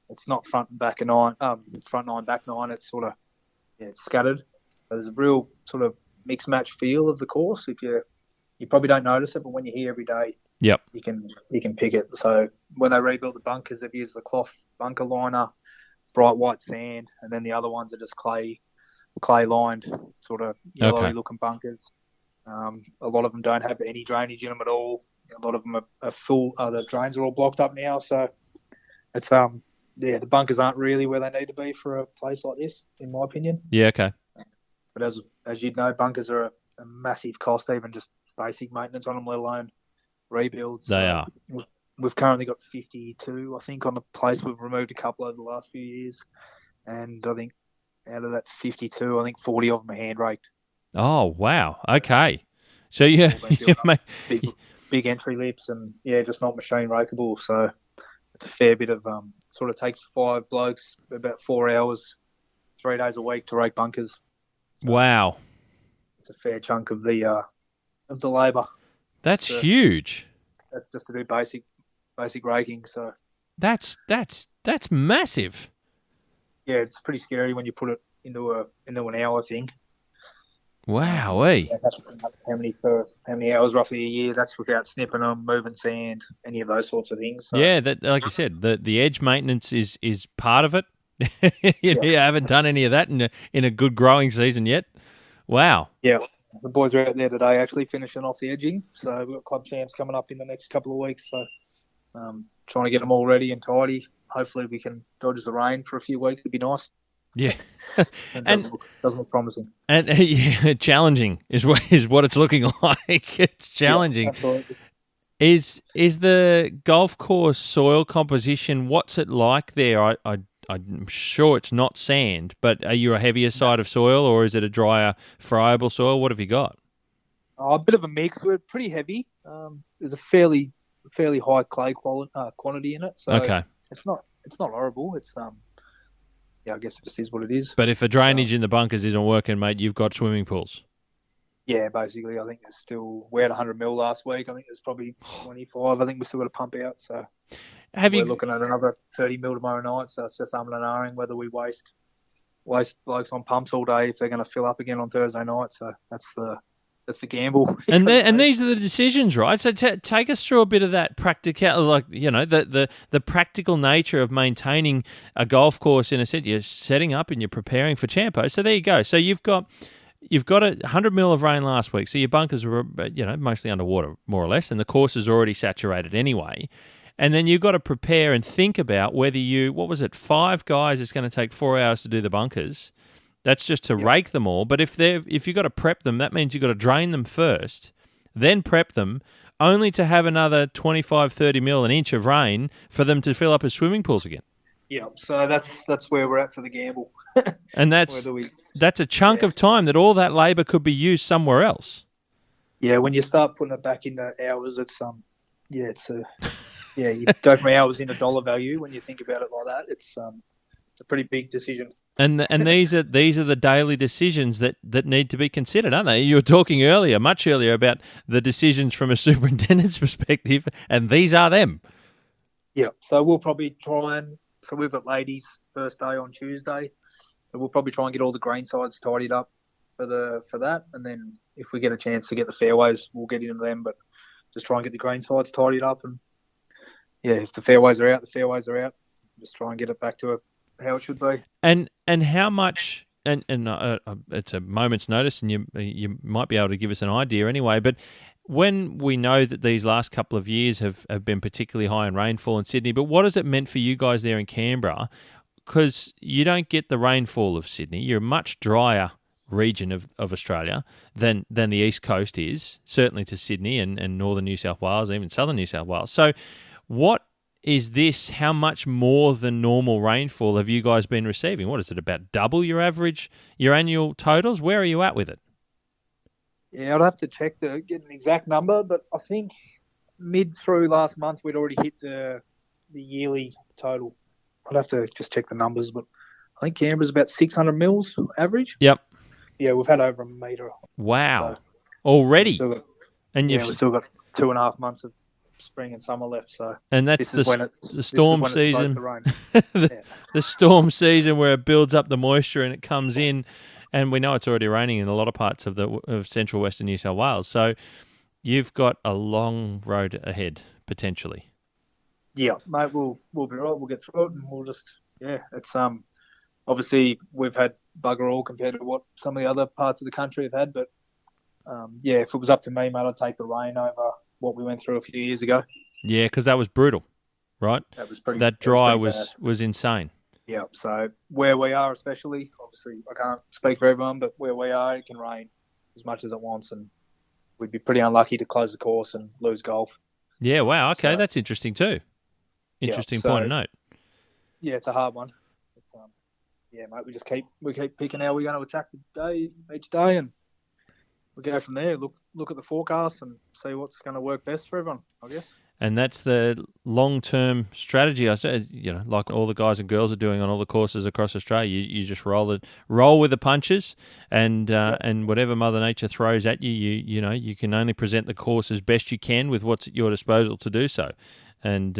it's not front and back nine, front nine, back nine. It's sort of it's scattered. So there's a real sort of mix match feel of the course. If you probably don't notice it, but when you're here every day,
Yep.
you can pick it. So when they rebuilt the bunkers, they've used the cloth bunker liner, bright white sand, and then the other ones are just clay lined, sort of yellowy looking bunkers. A lot of them don't have any drainage in them at all. A lot of them are full. The drains are all blocked up now, so it's the bunkers aren't really where they need to be for a place like this, in my opinion.
Yeah. Okay.
But as you'd know, bunkers are a massive cost, even just basic maintenance on them, let alone rebuilds.
They are.
We've currently got 52, I think, on the place. We've removed a couple over the last few years. And I think out of that 52, I think 40 of them are hand raked.
Oh, wow. Okay. So you
big entry lips and, just not machine rakeable. So it's a fair bit of, sort of takes 5 blokes about 4 hours, 3 days a week to rake bunkers. So
wow.
It's a fair chunk of the labour.
That's huge.
That's just to do basic raking. So
that's massive.
Yeah, it's pretty scary when you put it into an hour thing.
Wowee.
How many hours roughly a year? That's without snipping them, moving sand, any of those sorts of things. So.
Yeah, that like you said, the edge maintenance is part of it. You haven't done any of that in a good growing season yet. Wow.
Yeah, the boys are out there today actually finishing off the edging. So we've got club champs coming up in the next couple of weeks. So trying to get them all ready and tidy. Hopefully we can dodge the rain for a few weeks. It'd be nice.
Yeah,
doesn't look promising.
And challenging is what it's looking like. It's challenging.
Yeah, absolutely.
Is the golf course soil composition? What's it like there? I'm sure it's not sand, but are you a heavier side of soil, or is it a drier, friable soil? What have you got?
A bit of a mix. We're pretty heavy. There's a fairly high clay quantity in it, so it's not horrible. It's I guess it just is what it is.
But if the drainage in the bunkers isn't working, mate, you've got swimming pools.
Yeah, basically, I think we had 100 mil last week. I think there's probably 25. I think we still got to pump out. So we're looking at another 30 mil tomorrow night. So it's just umming and ahhing whether we waste blokes on pumps all day if they're going to fill up again on Thursday night. So that's the gamble.
And these are the decisions, right? So take us through a bit of that practical, like, the practical nature of maintaining a golf course. In a sense, you're setting up and you're preparing for Champo. So there you go. So you've got 100 mil of rain last week. So your bunkers were, mostly underwater, more or less, and the course is already saturated anyway. And then you've got to prepare and think about whether 5 guys, it's going to take 4 hours to do the bunkers. That's just to rake them all. But if you've got to prep them, that means you've got to drain them first, then prep them, only to have another 25, 30 mil, an inch of rain for them to fill up as swimming pools again.
Yeah, so that's where we're at for the gamble.
And that's a chunk of time that all that labour could be used somewhere else.
Yeah, when you start putting it back into hours, you go from hours into dollar value when you think about it like that. It's a pretty big decision.
And these are the daily decisions that need to be considered, aren't they? You were talking much earlier, about the decisions from a superintendent's perspective, and these are them.
Yeah, so we'll probably so we've got ladies first day on Tuesday, so we'll probably try and get all the green sides tidied up for that, and then if we get a chance to get the fairways, we'll get into them, but just try and get the green sides tidied up, and if the fairways are out, the fairways are out. Just try and get it back to how it should be.
And how much? And it's a moment's notice, and you might be able to give us an idea anyway. But when we know that these last couple of years have been particularly high in rainfall in Sydney, but what has it meant for you guys there in Canberra? Because you don't get the rainfall of Sydney. You're a much drier region of Australia than the East Coast is, certainly to Sydney and northern New South Wales, even southern New South Wales. So what is this? How much more than normal rainfall have you guys been receiving? What is it, about double your average, your annual totals? Where are you at with it?
Yeah, I'd have to check to get an exact number, but I think mid through last month we'd already hit the yearly total. I'd have to just check the numbers, but I think Canberra's about 600 mils average.
Yep.
Yeah, we've had over a metre.
Wow. So already?
We've still got 2.5 months of spring and summer left. So
and that's the storm season. The storm season where it builds up the moisture and it comes in, and we know it's already raining in a lot of parts of central western New South Wales. So you've got a long road ahead potentially.
Yeah, mate, we'll be right. We'll get through it, and we'll just it's obviously we've had bugger all compared to what some of the other parts of the country have had, but if it was up to me, mate, I'd take the rain over what we went through a few years ago.
Yeah, because that was brutal, right?
That was pretty.
That dry was insane.
Yeah, so where we are, especially, obviously, I can't speak for everyone, but where we are, it can rain as much as it wants, and we'd be pretty unlucky to close the course and lose golf. Yeah,
wow, okay, that's interesting too. Interesting point of note.
Yeah, it's a hard one. Mate, we keep picking how we're going to attack the day each day, and we go from there. Look at the forecast and see what's going to work best for everyone, I guess.
And that's the long-term strategy. I say, like all the guys and girls are doing on all the courses across Australia. You just roll with the punches, and whatever Mother Nature throws at you, you can only present the course as best you can with what's at your disposal to do so. And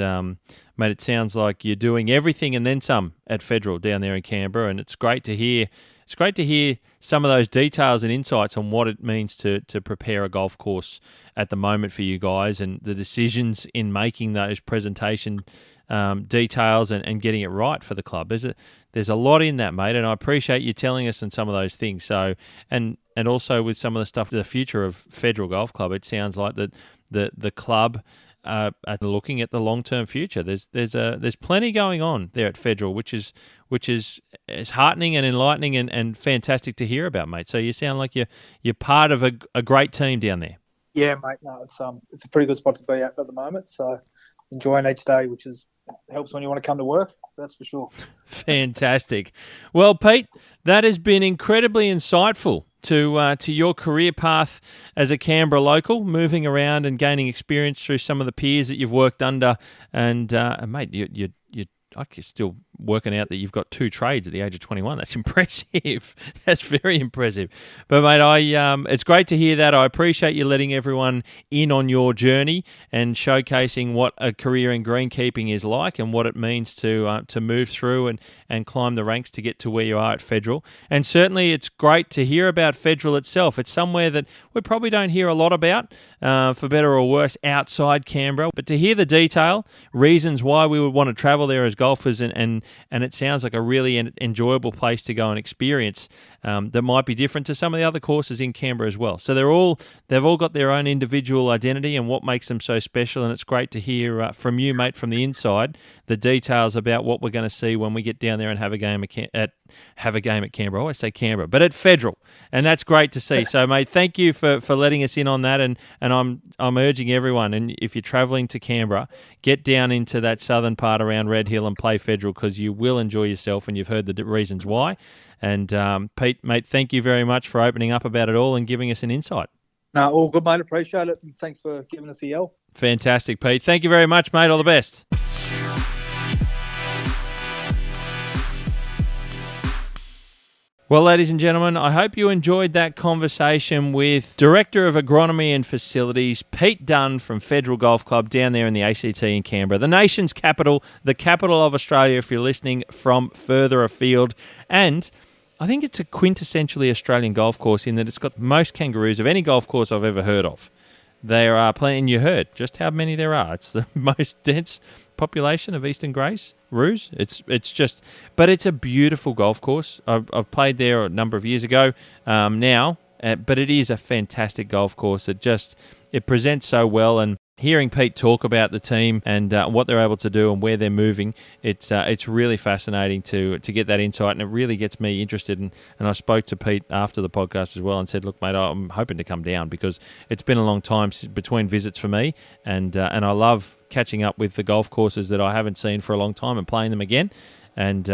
mate, it sounds like you're doing everything and then some at Federal down there in Canberra, and it's great to hear. It's great to hear some of those details and insights on what it means to prepare a golf course at the moment for you guys, and the decisions in making those presentation details and getting it right for the club. There's a lot in that, mate, and I appreciate you telling us on some of those things. So and also with some of the stuff, the future of Federal Golf Club, it sounds like that the club are looking at the long-term future. There's plenty going on there at Federal, which is heartening and enlightening and fantastic to hear about, mate. So you sound like you're part of a great team down there.
Yeah, mate. No, it's a pretty good spot to be at the moment. So enjoying each day, which helps when you want to come to work. That's for sure.
Fantastic. Well, Pete, that has been incredibly insightful to your career path as a Canberra local, moving around and gaining experience through some of the peers that you've worked under, and mate, you're still working out that you've got 2 trades at the age of 21. That's impressive. That's very impressive. But mate, it's great to hear that. I appreciate you letting everyone in on your journey and showcasing what a career in greenkeeping is like and what it means to move through and climb the ranks to get to where you are at Federal. And certainly it's great to hear about Federal itself. It's somewhere that we probably don't hear a lot about, for better or worse, outside Canberra. But to hear the detail, reasons why we would want to travel there as golfers, and it sounds like a really enjoyable place to go and experience, that might be different to some of the other courses in Canberra as well. So they've all got their own individual identity and what makes them so special, and it's great to hear from you, mate, from the inside, the details about what we're going to see when we get down there and have a game at Canberra. I always say Canberra, but at Federal, and that's great to see. So, mate, thank you for letting us in on that, and I'm urging everyone, and if you're travelling to Canberra, get down into that southern part around Red Hill and play Federal, because you will enjoy yourself, and you've heard the reasons why. And Pete, mate, thank you very much for opening up about it all and giving us an insight.
No, all good, mate. Appreciate it, and thanks for giving us the yell.
Fantastic, Pete. Thank you very much, mate. All the best. Well, ladies and gentlemen, I hope you enjoyed that conversation with Director of Agronomy and Facilities, Pete Dunn from Federal Golf Club down there in the ACT in Canberra, the nation's capital, the capital of Australia if you're listening from further afield. And I think it's a quintessentially Australian golf course in that it's got the most kangaroos of any golf course I've ever heard of. There are plenty, and you heard just how many there are. It's the most dense population of Eastern Greys, Roos. It's just, but it's a beautiful golf course. I've played there a number of years ago now, but it is a fantastic golf course. It presents so well, and hearing Pete talk about the team and what they're able to do and where they're moving, it's really fascinating to get that insight, and it really gets me interested. And I spoke to Pete after the podcast as well and said, look, mate, I'm hoping to come down because it's been a long time between visits for me, and I love catching up with the golf courses that I haven't seen for a long time and playing them again. And,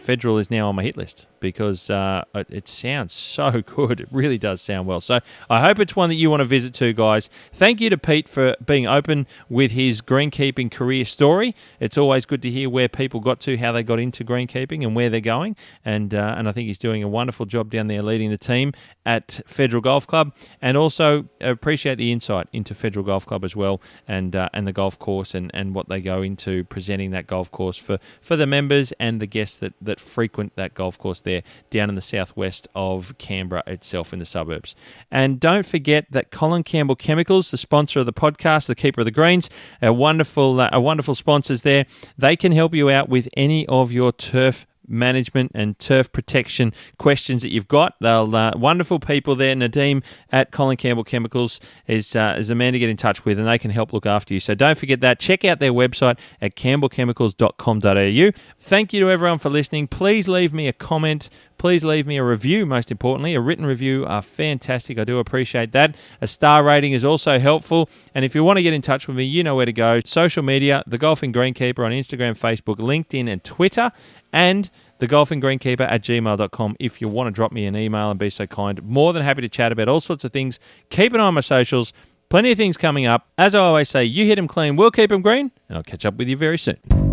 Federal is now on my hit list because it sounds so good. It really does sound well. So I hope it's one that you want to visit too, guys. Thank you to Pete for being open with his greenkeeping career story. It's always good to hear where people got to, how they got into greenkeeping and where they're going. And I think he's doing a wonderful job down there leading the team at Federal Golf Club. And also appreciate the insight into Federal Golf Club as well, and the golf course and what they go into presenting that golf course for the members and the guests that frequent that golf course there down in the southwest of Canberra itself in the suburbs. And don't forget that Colin Campbell Chemicals, the sponsor of the podcast, the keeper of the greens, are wonderful sponsors there. They can help you out with any of your turf management and turf protection questions that you've got. They'll wonderful people there. Nadeem at Colin Campbell Chemicals is a man to get in touch with, and they can help look after you. So don't forget that. Check out their website at campbellchemicals.com.au. Thank you to everyone for listening. Please leave me a comment. Please leave me a review, most importantly. A written review are fantastic. I do appreciate that. A star rating is also helpful. And if you want to get in touch with me, you know where to go. Social media, The Golfing Greenkeeper on Instagram, Facebook, LinkedIn, and Twitter. And thegolfinggreenkeeper@gmail.com if you want to drop me an email and be so kind. More than happy to chat about all sorts of things. Keep an eye on my socials. Plenty of things coming up. As I always say, you hit them clean, we'll keep them green, and I'll catch up with you very soon.